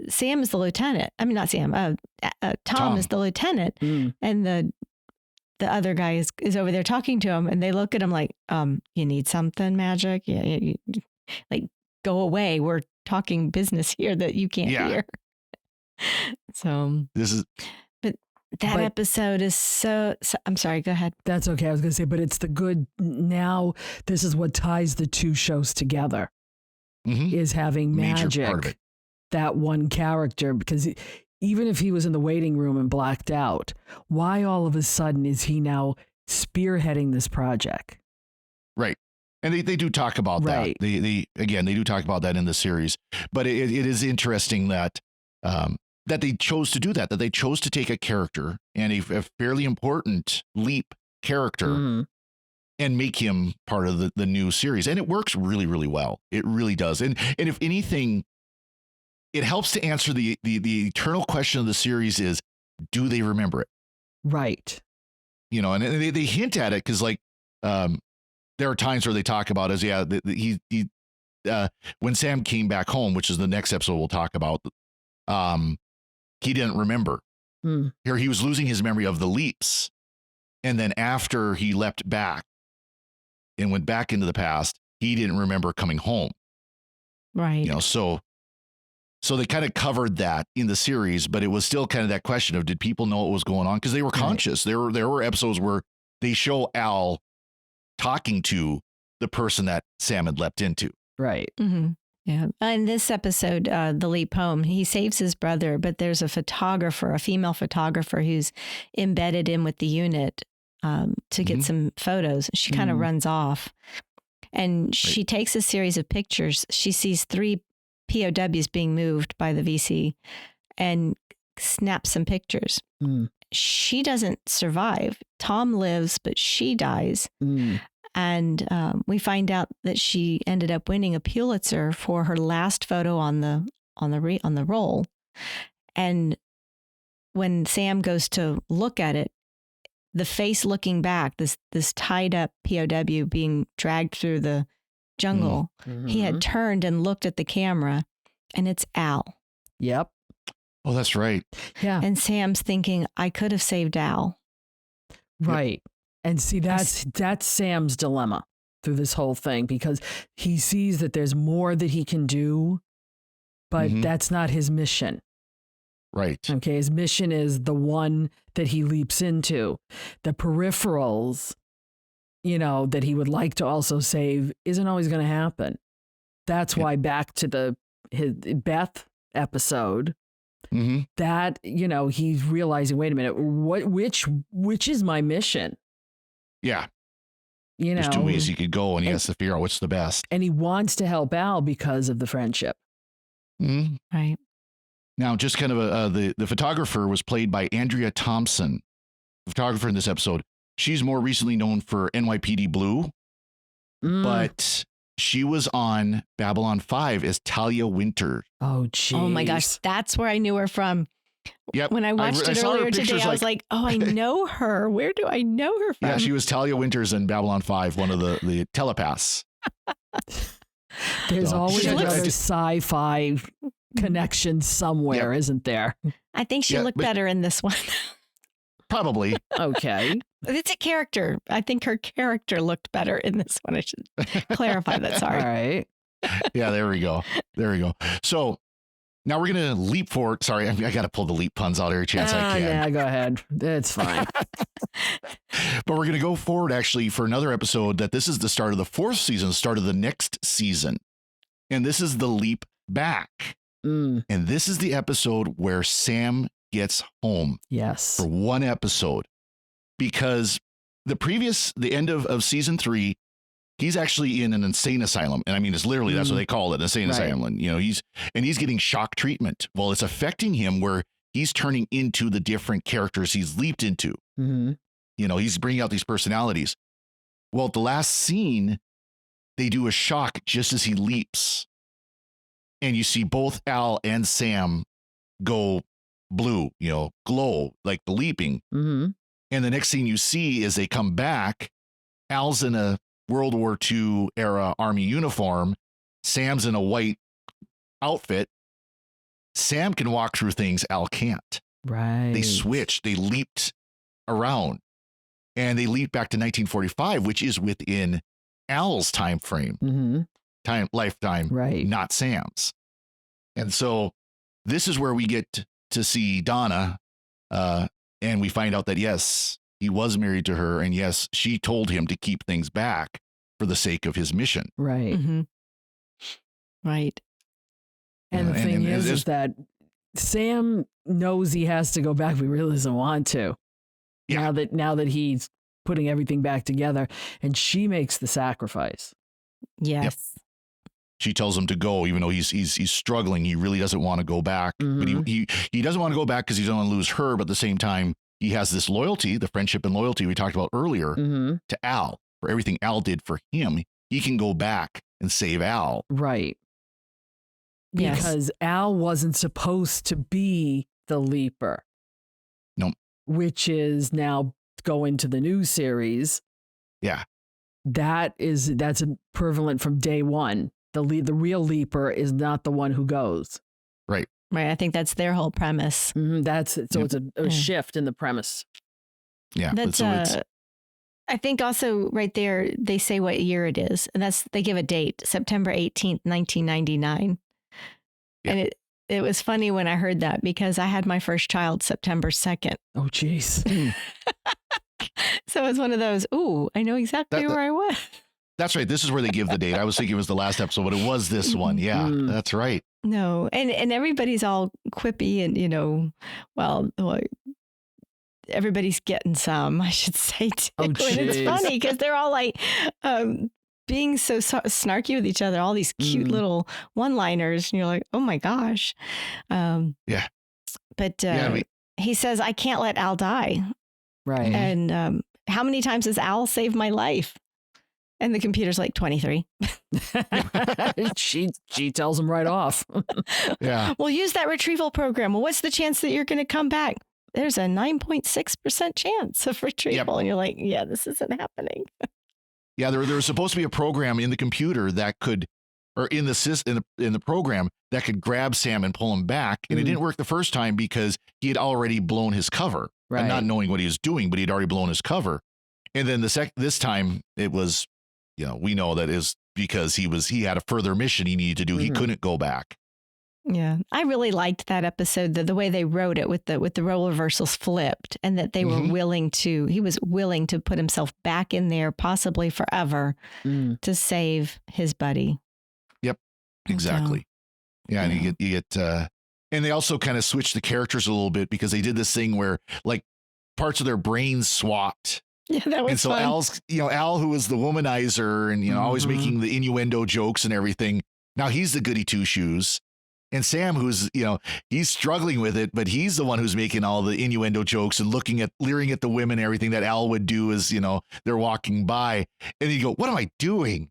Sam is the lieutenant. I mean, not Sam. Tom is the lieutenant, and the other guy is over there talking to him, and they look at him like, "You need something, Magic? Yeah, like go away. We're talking business here that you can't hear." So but that episode is so. I'm sorry. Go ahead. That's okay. I was going to say, but it's the good. Now this is what ties the two shows together. Is having Magic. That one character, because even if he was in the waiting room and blacked out, why all of a sudden is he now spearheading this project? Right. And they do talk about that. They do talk about that in the series. But it is interesting that that they chose to do that they chose to take a character and a fairly important Leap character and make him part of the new series. And it works really, really well. It really does. And if anything, it helps to answer the eternal question of the series is, do they remember it? Right. And they hint at it because there are times where they talk about when Sam came back home, which is the next episode we'll talk about, he didn't remember. Here he was losing his memory of the leaps. And then after he leapt back and went back into the past, he didn't remember coming home. Right. So they kind of covered that in the series, but it was still kind of that question of, did people know what was going on? Because they were conscious. There were episodes where they show Al talking to the person that Sam had leapt into. Right. Mm-hmm. Yeah. In this episode, The Leap Home, he saves his brother, but there's a female photographer who's embedded in with the unit to get some photos. She kind of runs off, and she takes a series of pictures. She sees 3 POWs being moved by the VC and snaps some pictures. She doesn't survive. Tom lives, but she dies. And we find out that she ended up winning a Pulitzer for her last photo on the roll. And when Sam goes to look at it, the face looking back, this tied up POW being dragged through the jungle, he had turned and looked at the camera, and it's Al. Yep. Oh, that's right. Yeah. And Sam's thinking, I could have saved Al. Right. Yep. And see, that's Sam's dilemma through this whole thing, because he sees that there's more that he can do, but that's not his mission. Right. Okay. His mission is the one that he leaps into. The peripherals, that he would like to also save isn't always going to happen. That's why back to his Beth episode, that, he's realizing, wait a minute, which is my mission? Yeah. There's 2 ways he could go, and he has to figure out what's the best. And he wants to help Al because of the friendship. Right. Now, just kind of the photographer was played by Andrea Thompson, the photographer in this episode. She's more recently known for NYPD Blue, but she was on Babylon 5 as Talia Winter. Oh, geez. Oh, my gosh. That's where I knew her from. Yep. When I watched it earlier today, I was like, oh, I know her. Where do I know her from? Yeah, she was Talia Winters in Babylon 5, one of the telepaths. There's always another sci-fi connection somewhere, isn't there? I think she looked better in this one. Probably. Okay. It's a character. I think her character looked better in this one. I should clarify that. Sorry. All right. Yeah, there we go. So now we're going to leap forward. Sorry, I got to pull the leap puns out every chance I can. Yeah, go ahead. It's fine. But we're going to go forward actually for another episode that this is the start of the 4th season, the start of the next season. And this is the leap back. And this is the episode where Sam gets home. Yes. For one episode. Because the end of season 3, he's actually in an insane asylum. And I mean, it's literally, that's what they call it, an insane asylum. And, he's getting shock treatment. Well, it's affecting him where he's turning into the different characters he's leaped into. He's bringing out these personalities. Well, at the last scene, they do a shock just as he leaps. And you see both Al and Sam go blue, glow like the leaping. And the next thing you see is they come back. Al's in a World War II era army uniform. Sam's in a white outfit. Sam can walk through things. Al can't. Right. They switched. They leaped around. And they leaped back to 1945, which is within Al's time frame. Lifetime, right? Not Sam's. And so this is where we get to see Donna. And we find out that, yes, he was married to her. And yes, she told him to keep things back for the sake of his mission. Right. Right. And the thing is that Sam knows he has to go back, but he really doesn't want to. Yeah. Now that he's putting everything back together, and she makes the sacrifice. Yes. Yep. She tells him to go, even though he's struggling. He really doesn't want to go back, but he doesn't want to go back because he doesn't want to lose her. But at the same time, he has this loyalty, the friendship and loyalty we talked about earlier, to Al. For everything Al did for him, he can go back and save Al. Right. Yes. Because Al wasn't supposed to be the leaper. Nope. Which is now going to the new series. Yeah. That's prevalent from day one. The real leaper is not the one who goes. Right. Right. I think that's their whole premise. It's a shift in the premise. Yeah. That's I think also right there, they say what year it is. And they give a date, September 18th, 1999. Yeah. And it was funny when I heard that because I had my first child September 2nd. Oh, geez. So it was one of those, I know exactly where I was. That's right. This is where they give the date. I was thinking it was the last episode, but it was this one. Yeah, that's right. No. And everybody's all quippy and, everybody's getting some, I should say, too. And it's funny because they're all like being so snarky with each other, all these cute little one-liners. And you're like, oh, my gosh. Yeah. But he says, I can't let Al die. Right. And how many times has Al saved my life? And the computer's like 23. She tells him right off. Yeah. Well, use that retrieval program. Well, what's the chance that you're going to come back? There's a 9.6% chance of retrieval. Yep. And you're like, yeah, this isn't happening. Yeah, there was supposed to be a program in the computer that could, or in the program that could grab Sam and pull him back. And it didn't work the first time because he had already blown his cover. Right. And not knowing what he was doing, but he'd already blown his cover. And then this time it was, we know that is because he had a further mission he needed to do. He couldn't go back. Yeah. I really liked that episode, the way they wrote it with the role reversals flipped, and that they were he was willing to put himself back in there, possibly forever, to save his buddy. Yep. Exactly. Yeah. And you get and they also kind of switched the characters a little bit because they did this thing where like parts of their brains swapped. Yeah, that was and so fun. Al's, Al, who was the womanizer and, always making the innuendo jokes and everything. Now he's the goody two shoes. And Sam, who's, he's struggling with it, but he's the one who's making all the innuendo jokes and leering at the women and everything that Al would do as, they're walking by. And you go, what am I doing?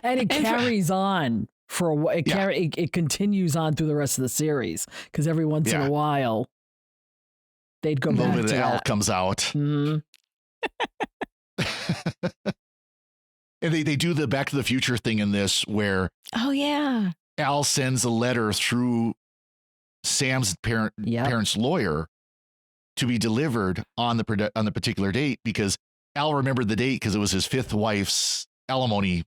And it carries on for a while. It continues on through the rest of the series because every once in a while they'd go back to that. A little bit of Al comes out. And they do the Back to the Future thing in this where Al sends a letter through Sam's parents' lawyer to be delivered on the particular date, because Al remembered the date because it was his fifth wife's alimony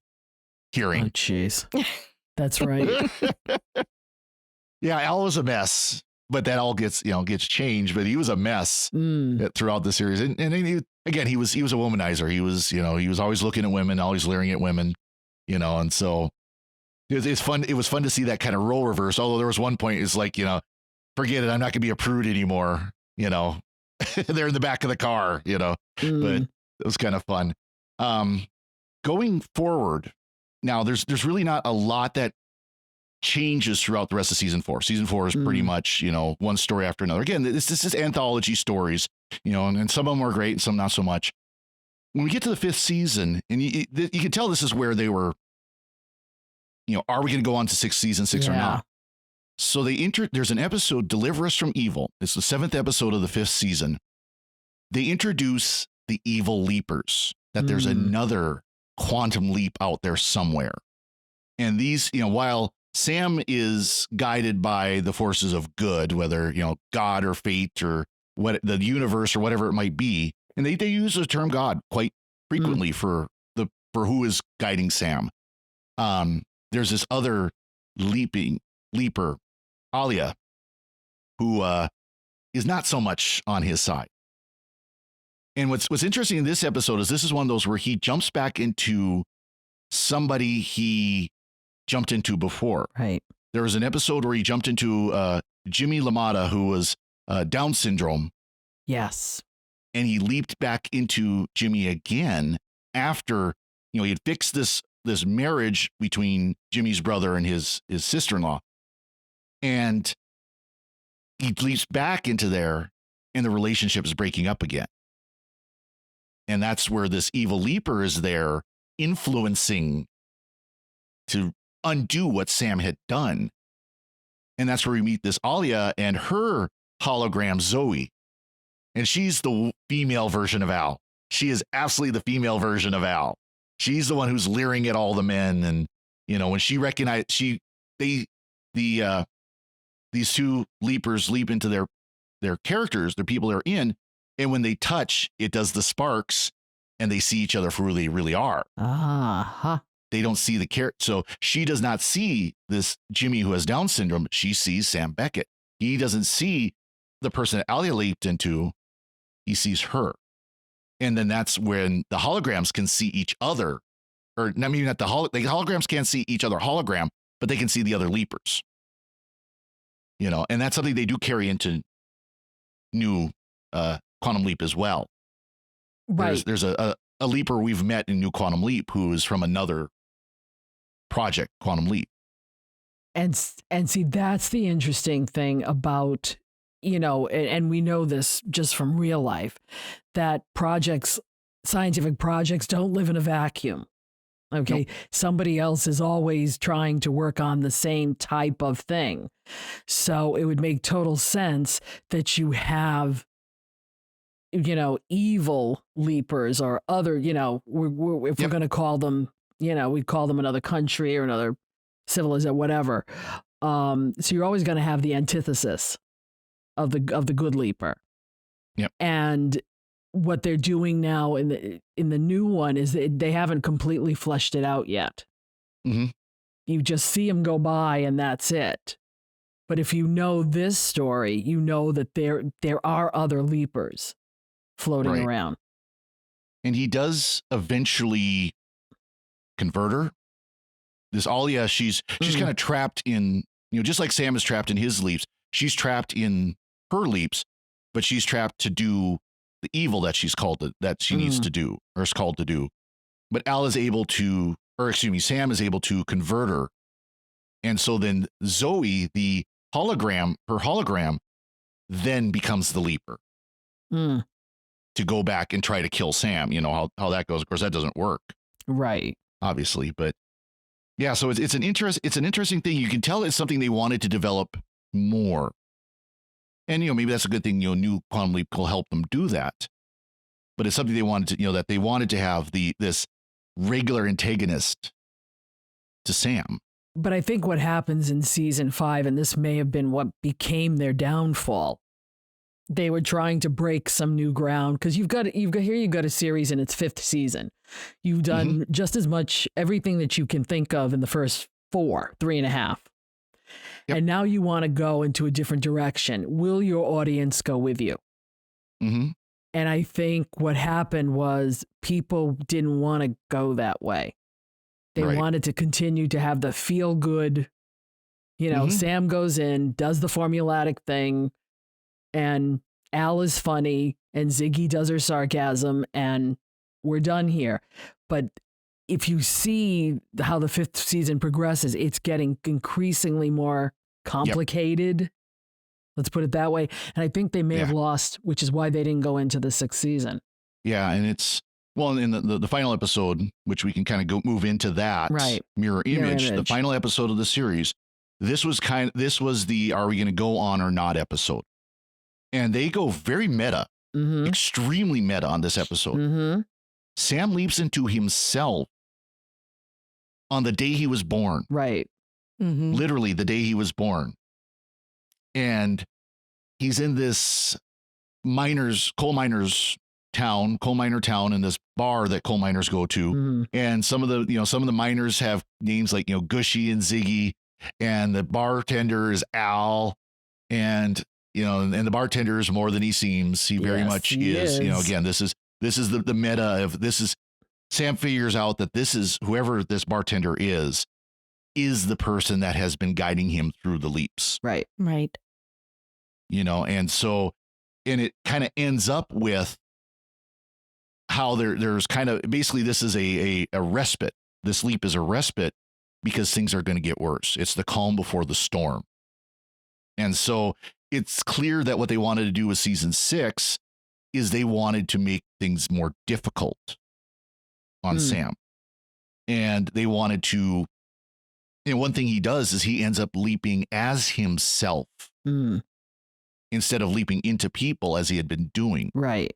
hearing. Oh, jeez. That's right. Yeah, Al was a mess, but that all gets changed. But he was a mess throughout the series, and he was a womanizer. He was always looking at women, always leering at women, and so it's fun. It was fun to see that kind of role reverse. Although there was one point, it's like, forget it, I'm not going to be a prude anymore. They're in the back of the car, but it was kind of fun. Going forward, now there's really not a lot that changes throughout the rest of season 4. Season 4 is pretty much, one story after another. Again, this is anthology stories, and some of them are great and some not so much. When we get to the 5th season, and you can tell this is where they were, are we going to go on to season 6 or not? So there's an episode, Deliver Us from Evil. It's the 7th episode of the 5th season. They introduce the evil leapers, that there's another quantum leap out there somewhere. And these, while Sam is guided by the forces of good, whether, God or fate or what, the universe or whatever it might be. And they use the term God quite frequently for who is guiding Sam. There's this other leaper, Alia, who is not so much on his side. And what's interesting in this episode is this is one of those where he jumps back into somebody he jumped into before. Right. There was an episode where he jumped into Jimmy LaMotta, who was Down syndrome. Yes. And he leaped back into Jimmy again after, he had fixed this marriage between Jimmy's brother and his sister-in-law. And he leaps back into there, and the relationship is breaking up again. And that's where this evil leaper is there influencing to undo what Sam had done. And that's where we meet this Alia and her hologram, Zoe. And she's the female version of Al. She is absolutely the female version of Al. She's the one who's leering at all the men. And, when she recognized, these two leapers leap into their characters, the people they're in. And when they touch, it does the sparks, and they see each other for who they really are. They don't see the character. So she does not see this Jimmy who has Down syndrome. She sees Sam Beckett. He doesn't see the person that Alia leaped into. He sees her. And then that's when the holograms can see each other. Or I mean, not the holograms can't see each other hologram, but they can see the other leapers. And that's something they do carry into new Quantum Leap as well. Right. There's a leaper we've met in New Quantum Leap who is from another project, Quantum Leap. And see, that's the interesting thing about, and we know this just from real life, that scientific projects don't live in a vacuum. Okay. Nope. Somebody else is always trying to work on the same type of thing. So it would make total sense that you have, evil leapers or other, if we're going to call them, we call them another country or another civilization, whatever. So you're always going to have the antithesis of the good leaper. Yep. And what they're doing now in the new one is they haven't completely fleshed it out yet. Mm-hmm. You just see them go by and that's it. But if you know this story, you know that there are other leapers floating around. And he does eventually convert her. This Alia, she's kind of trapped in, just like Sam is trapped in his leaps, she's trapped in her leaps, but she's trapped to do the evil that she needs to do, or is called to do. But Sam is able to convert her. And so then Zoe, her hologram, then becomes the leaper to go back and try to kill Sam. How that goes. Of course, that doesn't work. Right. Obviously. But yeah, so it's an interesting thing. You can tell it's something they wanted to develop more. And, maybe that's a good thing, New Quantum Leap will help them do that. But it's something they wanted to, that they wanted to have this regular antagonist to Sam. But I think what happens in season 5, and this may have been what became their downfall, they were trying to break some new ground, because you've got a series in its 5th season. You've done just as much everything that you can think of in the first 3.5. Yep. And now you want to go into a different direction. Will your audience go with you? Mm-hmm. And I think what happened was people didn't want to go that way. They Right. wanted to continue to have the feel good, Sam goes in, does the formulaic thing, and Al is funny, and Ziggy does her sarcasm, and we're done here. But if you see how the 5th season progresses, it's getting increasingly more complicated. Let's put it that way. And I think they may have lost, which is why they didn't go into the 6th season. Yeah, and it's, well, in the final episode, which we can kind of move into that, right? Mirror Image, the final episode of the series. This was the "Are we going to go on or not" episode, and they go very meta, extremely meta on this episode. Sam leaps into himself on the day he was born, right? Literally the day he was born, and he's in this coal miner town, in this bar that coal miners go to. And some of the miners have names like, Gushy and Ziggy, and the bartender is Al, and the bartender is more than he seems. He very much is. Again, this is the meta of this is Sam figures out that this is whoever this bartender is the person that has been guiding him through the leaps. Right. And so, and it kind of ends up with how there's kind of basically this is a respite. This leap is a respite because things are going to get worse. It's the calm before the storm. And so it's clear that what they wanted to do with season 6 is they wanted to make things more difficult on Sam. And they wanted to, one thing he does is he ends up leaping as himself instead of leaping into people as he had been doing. Right.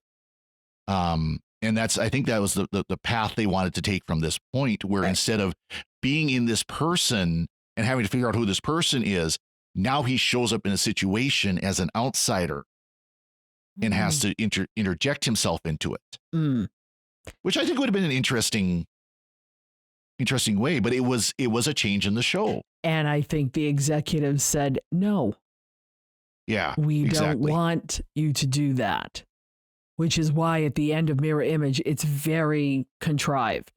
And I think that was the path they wanted to take from this point, where instead of being in this person and having to figure out who this person is, now he shows up in a situation as an outsider and has to interject himself into it, which I think would have been an interesting way, but it was a change in the show. And I think the executives said, no. Yeah, we don't want you to do that. Which is why at the end of Mirror Image, it's very contrived.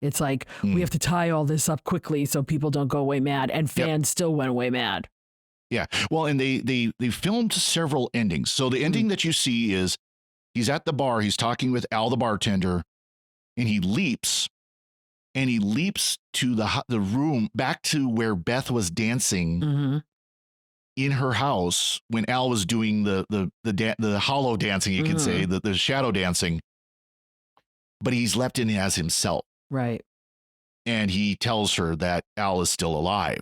It's like, we have to tie all this up quickly so people don't go away mad, and fans still went away mad. Yeah. Well, and they filmed several endings. So the ending that you see is he's at the bar, he's talking with Al, the bartender, and he leaps to the room back to where Beth was dancing in her house when Al was doing the hollow dancing, you can say, the shadow dancing, but he's leapt in as himself. Right. And he tells her that Al is still alive.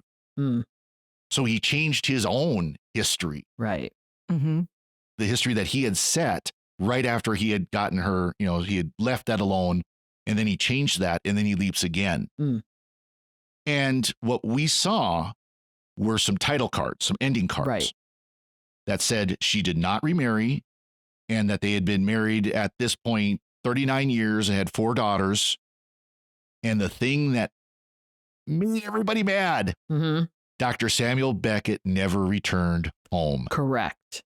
So he changed his own history. Right. The history that he had set right after he had gotten her, he had left that alone, and then he changed that, and then he leaps again. And what we saw were some title cards, some ending cards that said she did not remarry, and that they had been married at this point 39 years and had 4 daughters. And the thing that made everybody mad, Dr. Samuel Beckett never returned home. Correct.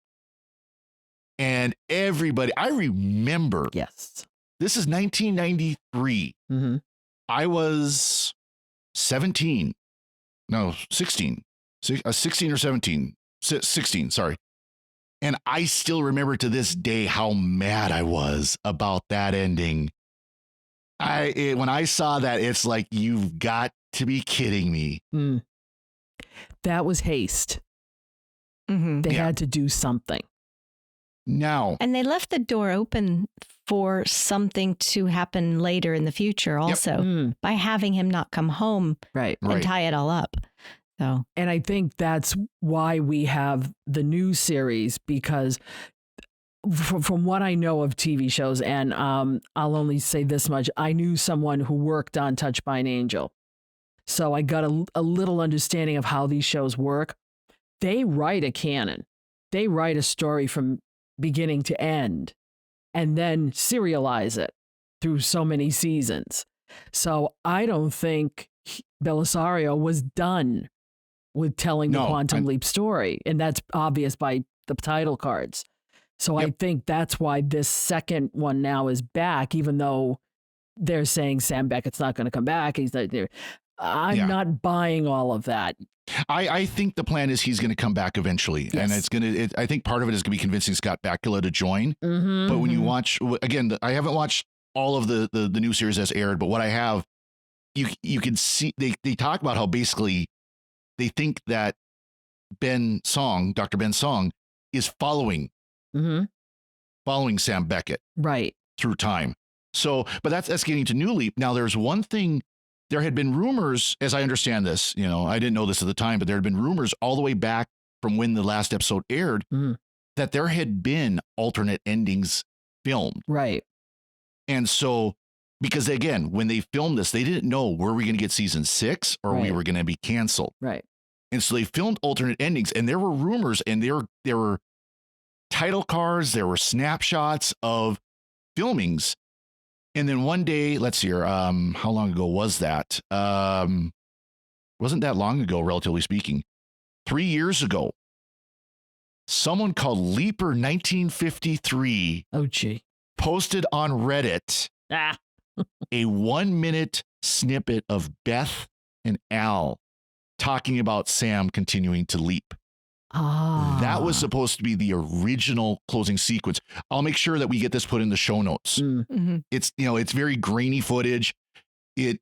And everybody, I remember. Yes. This is 1993. I was 16 or 17, 16, sorry. And I still remember to this day how mad I was about that ending. When I saw that, it's like, you've got to be kidding me. That was haste. They had to do something. Now. And they left the door open for something to happen later in the future also by having him not come home and tie it all up. So, and I think that's why we have the new series, because from what I know of TV shows, and I'll only say this much, I knew someone who worked on Touched by an Angel. So I got a little understanding of how these shows work. They write a canon. They write a story from beginning to end and then serialize it through so many seasons. So I don't think Belisario was done with telling the Quantum Leap story. And that's obvious by the title cards. So I think that's why this second one now is back, even though they're saying Sam Beckett's not going to come back. He's not there. I'm not buying all of that. I think the plan is he's going to come back eventually. Yes. And it's going to, I think part of it is going to be convincing Scott Bakula to join. Mm-hmm, but when you watch, again, I haven't watched all of the new series that's aired, but what I have, you can see, they talk about how basically they think that Dr. Ben Song is following Sam Beckett right through time. So, but that's getting to New Leap. Now there's one thing. There had been rumors, as I understand this, I didn't know this at the time, but there had been rumors all the way back from when the last episode aired that there had been alternate endings filmed. Right. And so, because again, when they filmed this, they didn't know, were we going to get season 6 or we were going to be canceled? Right. And so they filmed alternate endings, and there were rumors, and there were title cards, there were snapshots of filmings. And then one day, let's see here, how long ago was that? Wasn't that long ago, relatively speaking. 3 years ago, someone called Leaper 1953 posted on Reddit a 1-minute snippet of Beth and Al talking about Sam continuing to leap. That was supposed to be the original closing sequence. I'll make sure that we get this put in the show notes. It's, it's very grainy footage. You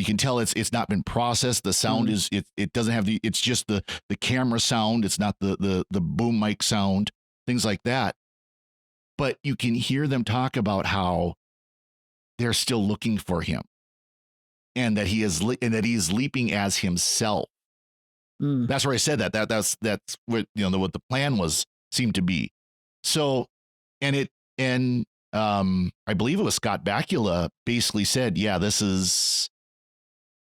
can tell it's not been processed. The sound is, it doesn't have it's just the camera sound. It's not the boom mic sound, things like that. But you can hear them talk about how they're still looking for him and that he is leaping as himself. That's where I said that. That's what what the plan seemed to be. So, I believe it was Scott Bakula basically said, yeah, this is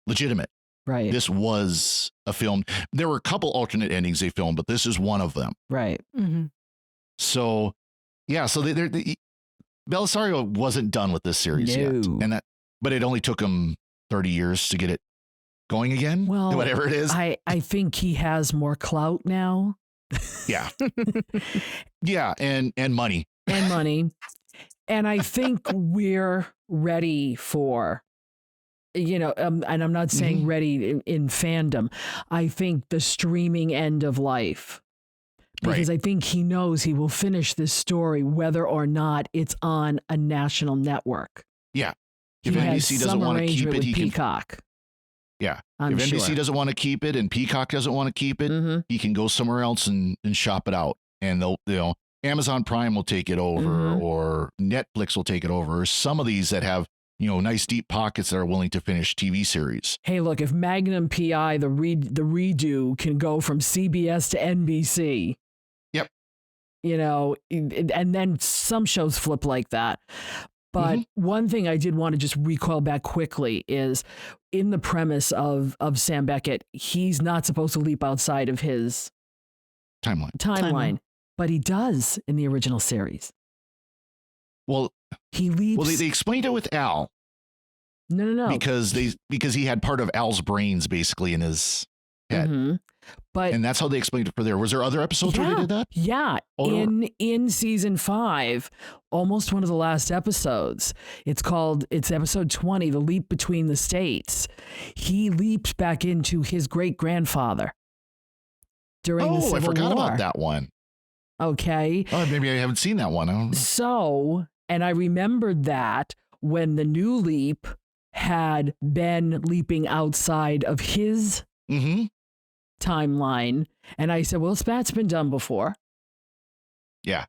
legitimate. Right. This was a film. There were a couple alternate endings they filmed, but this is one of them. Right. So, yeah. So Belisario wasn't done with this series yet, but it only took him 30 years to get it going again. Well, whatever it is. I think he has more clout now. Yeah. Yeah. And money. And money. And I think we're ready for, and I'm not saying ready in fandom. I think the streaming end of life. Because I think he knows he will finish this story whether or not it's on a national network. Yeah. If NBC doesn't want to keep it, he Peacock. Yeah. If NBC doesn't want to keep it and Peacock doesn't want to keep it, he can go somewhere else and shop it out. And Amazon Prime will take it over or Netflix will take it over. Or some of these that have, nice deep pockets that are willing to finish TV series. Hey, look, if Magnum PI, the redo can go from CBS to NBC. Yep. And then some shows flip like that. But one thing I did want to just recall back quickly is in the premise of Sam Beckett, he's not supposed to leap outside of his timeline. But he does in the original series. Well, he leaps. Well, they explained it with Al. No. Because he had part of Al's brains basically in his head. And that's how they explained it for there. Was there other episodes where they did that? Yeah. In season 5, almost one of the last episodes, it's episode 20, The Leap Between the States. He leaps back into his great-grandfather during the Civil War. I forgot about that one. Okay. Oh, maybe I haven't seen that one. I don't know. So, and I remembered that when the new leap had been leaping outside of his timeline. And I said, well, that's been done before. Yeah.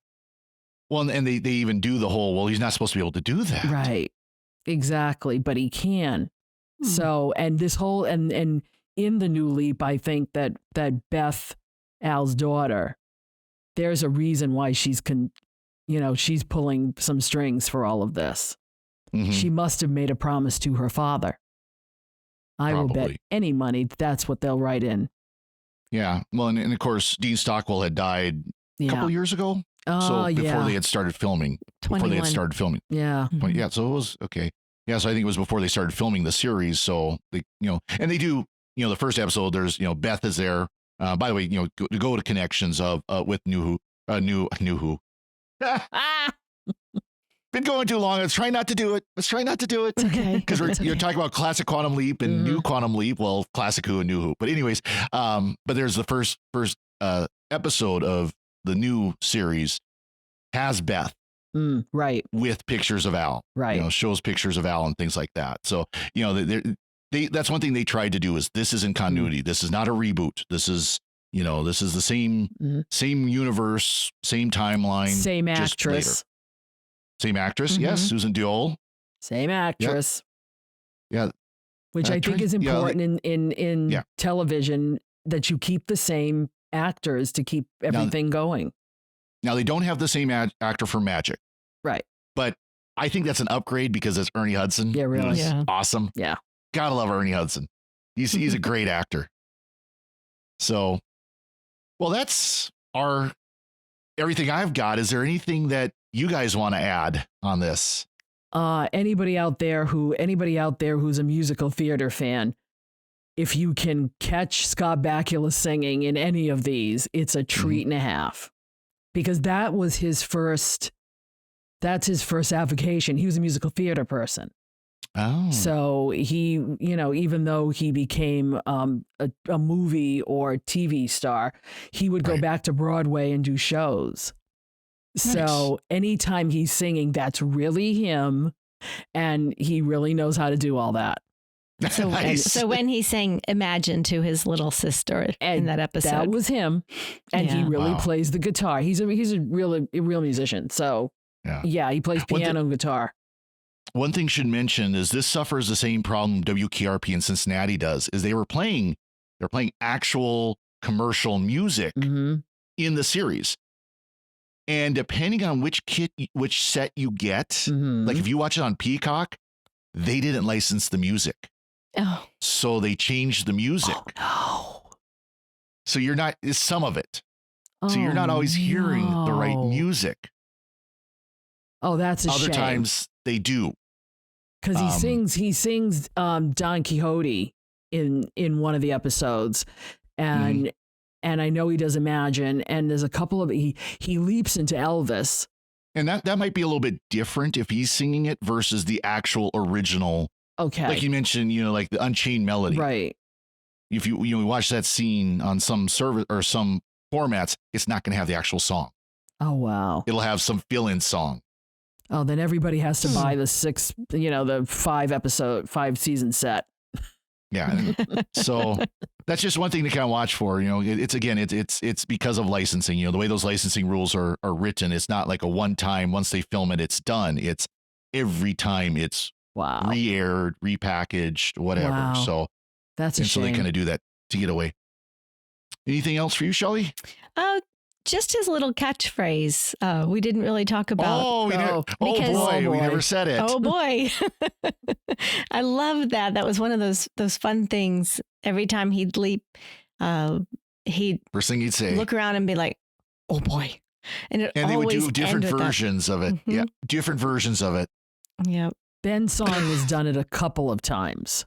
Well, and they even do the whole, well, he's not supposed to be able to do that. Right. Exactly. But he can. So, and this whole, and in the new leap, I think that Beth, Al's daughter, there's a reason why she's pulling some strings for all of this. She must have made a promise to her father. I will bet Probably. any money that's what they'll write in. Yeah. Well, and of course, Dean Stockwell had died a Yeah. couple years ago. Oh, So before yeah. they had started filming. 21. Yeah. Yeah. So it was okay. Yeah. So I think it was before they started filming the series. So they, and they do, the first episode, there's, Beth is there. By the way, go to connections of with New Who. Ah, Been going too long. Let's try not to do it. Okay. Because It's you're okay. talking about classic Quantum Leap and new Quantum Leap. Well, classic Who and New Who. But anyways, but there's the first episode of the new series has Beth right. with pictures of Al. Right. Shows pictures of Al and things like that. So that's one thing they tried to do is this is in continuity. This is not a reboot. This is this is the same universe, same timeline, Same just actress. later. Same actress, yes, Susan Diol. Same actress. Yeah. Which I think is important in television, that you keep the same actors to keep everything going. Now they don't have the same actor for Magic, Right. but I think that's an upgrade because it's Ernie Hudson. Yeah, really. who's Yeah. awesome. Yeah. Gotta love Ernie Hudson. He's a great actor. So, well, that's everything I've got. Is there anything that you guys want to add on this? Anybody out there who's a musical theater fan, if you can catch Scott Bakula singing in any of these, it's a treat and a half, because that's his first avocation. He was a musical theater person. Oh, So he, even though he became a movie or TV star, he would go Right. back to Broadway and do shows. So anytime he's singing, that's really him, and he really knows how to do all that. So, nice. so when he sang "Imagine" to his little sister in that episode, That was him, and he Yeah. really Wow. plays the guitar. He's a real musician. So Yeah. he plays piano and guitar. One thing should mention is this suffers the same problem WKRP in Cincinnati does. Is they're playing actual commercial music Mm-hmm. in the series, and depending on which set you get, Mm-hmm. like if you watch it on Peacock, they didn't license the music, oh, so they changed the music. Oh, So you're not, it's some of it. no. So you're not always hearing the right no. music. Oh, that's a Other shame. times they do. Because he sings Don Quixote in one of the episodes, and I know he does Imagine, and there's a couple of he leaps into Elvis. And that might be a little bit different if he's singing it versus the actual original. Okay, Like you mentioned, like the Unchained Melody. right. If you watch that scene on some service or some formats, it's not going to have the actual song. Oh wow. It'll have some fill-in song. Oh, then everybody has to buy the the 5 season set. Yeah. So that's just one thing to kind of watch for. It's because of licensing. The way those licensing rules are written, it's not like a one time, once they film it, it's done. It's every time it's Wow. re-aired, repackaged, whatever. Wow. So That's a so they shame. kind of do that to get away. Anything else for you, Shelly? just his little catchphrase. We didn't really talk about. We never said it. Oh boy, I love that. That was one of those fun things. Every time he'd leap, he'd First thing he'd say. look around and be like, "Oh boy," and they would do different end with that. versions of it. Mhm. Yeah, different versions of it. Yep. Ben Song has done it a couple of times,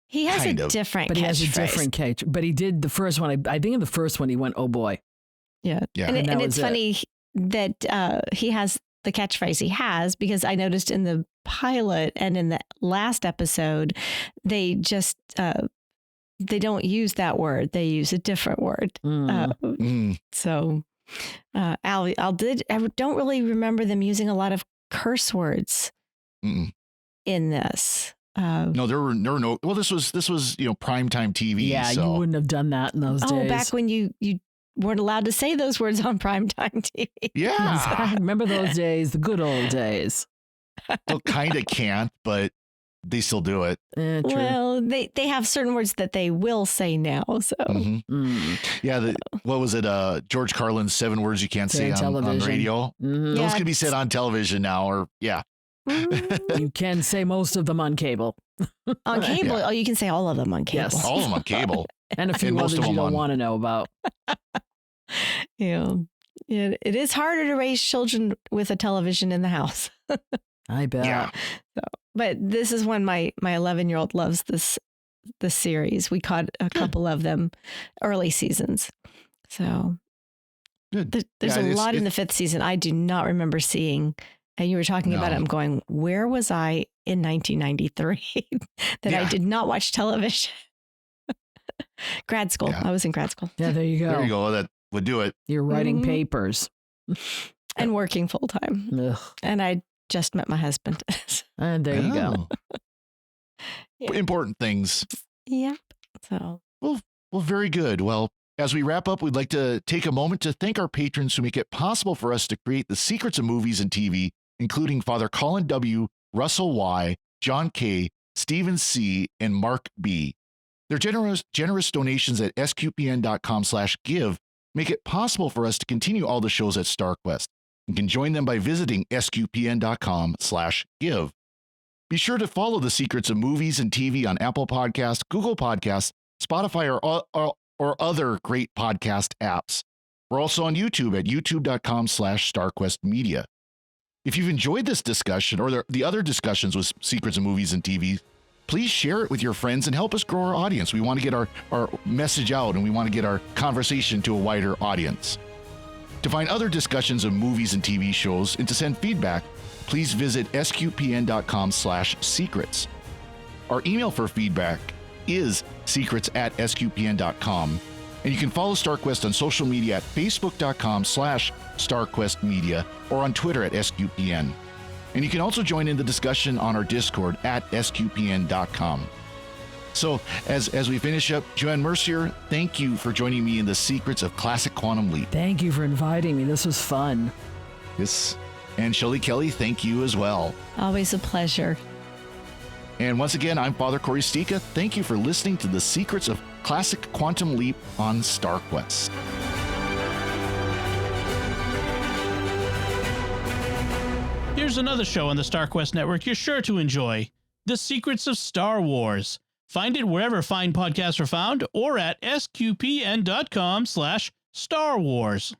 He has Kind a of. different but he has a catchphrase. different catch. But he did the first one. I think in the first one he went, "Oh boy." Yeah. Yeah. And, And that and was it's funny that he has the catchphrase he has, because I noticed in the pilot and in the last episode, they just, they don't use that word. They use a different word. So I don't really remember them using a lot of curse words Mm-mm. in this. No, there were no. Well, this was primetime TV. Yeah, so. you wouldn't have done that in those days. back when you weren't allowed to say those words on primetime TV. Yeah, Remember those days, the good old days. well, kind of can't, but they still do it. True. Well, they have certain words that they will say now. So Mhm. Yeah, what was it? George Carlin's 7 words you can't say on radio. Mhm. Those Yeah. can be said on television now, or yeah. You can say most of them on cable. On cable. Yeah. Oh, you can say all of them on cable. Yes. All of them on cable. And a few And most others of you them don't on- want to know about. Yeah. It is harder to raise children with a television in the house. I bet. Yeah. But this is when my 11-year-old loves this series. We caught a couple of them early seasons. So Good. there's Yeah, a it's- lot in the 5th season I do not remember seeing. And you were talking about it. No. I'm going, where was I in 1993 that I Yeah. did not watch television? Grad school. Yeah. I was in grad school Yeah, there you go. There you go. That would do it. You're writing Mhm. papers. and working full time. Ugh. And I just met my husband. And there you go. Oh. Yeah. Important things. Yep. So Well, very good. Well, as we wrap up, we'd like to take a moment to thank our patrons who make it possible for us to create the secrets of movies and TV, including Father Colin W., Russell Y., John K., Stephen C., and Mark B. Their generous donations at sqpn.com/give make it possible for us to continue all the shows at StarQuest. You can join them by visiting sqpn.com/give. Be sure to follow the secrets of movies and TV on Apple Podcasts, Google Podcasts, Spotify, or other great podcast apps. We're also on YouTube at youtube.com/StarQuestMedia. If you've enjoyed this discussion or the other discussions with secrets of movies and TV, please share it with your friends and help us grow our audience. We want to get our message out, and we want to get our conversation to a wider audience. To find other discussions of movies and TV shows and to send feedback, please visit sqpn.com/secrets. Our email for feedback is secrets@sqpn.com. And you can follow StarQuest on social media at facebook.com/StarQuestMedia or on Twitter at SQPN. And you can also join in the discussion on our Discord at sqpn.com. So as we finish up, Joanne Mercier, thank you for joining me in the secrets of classic Quantum Leap. Thank you for inviting me. This was fun. Yes. And Shelly Kelly, thank you as well. always a pleasure. And once again, I'm Father Cory Sticha. Thank you for listening to the secrets of classic Quantum Leap on StarQuest. Here's another show on the StarQuest Network you're sure to enjoy: The Secrets of Star Wars. Find it wherever fine podcasts are found or at sqpn.com/Star Wars.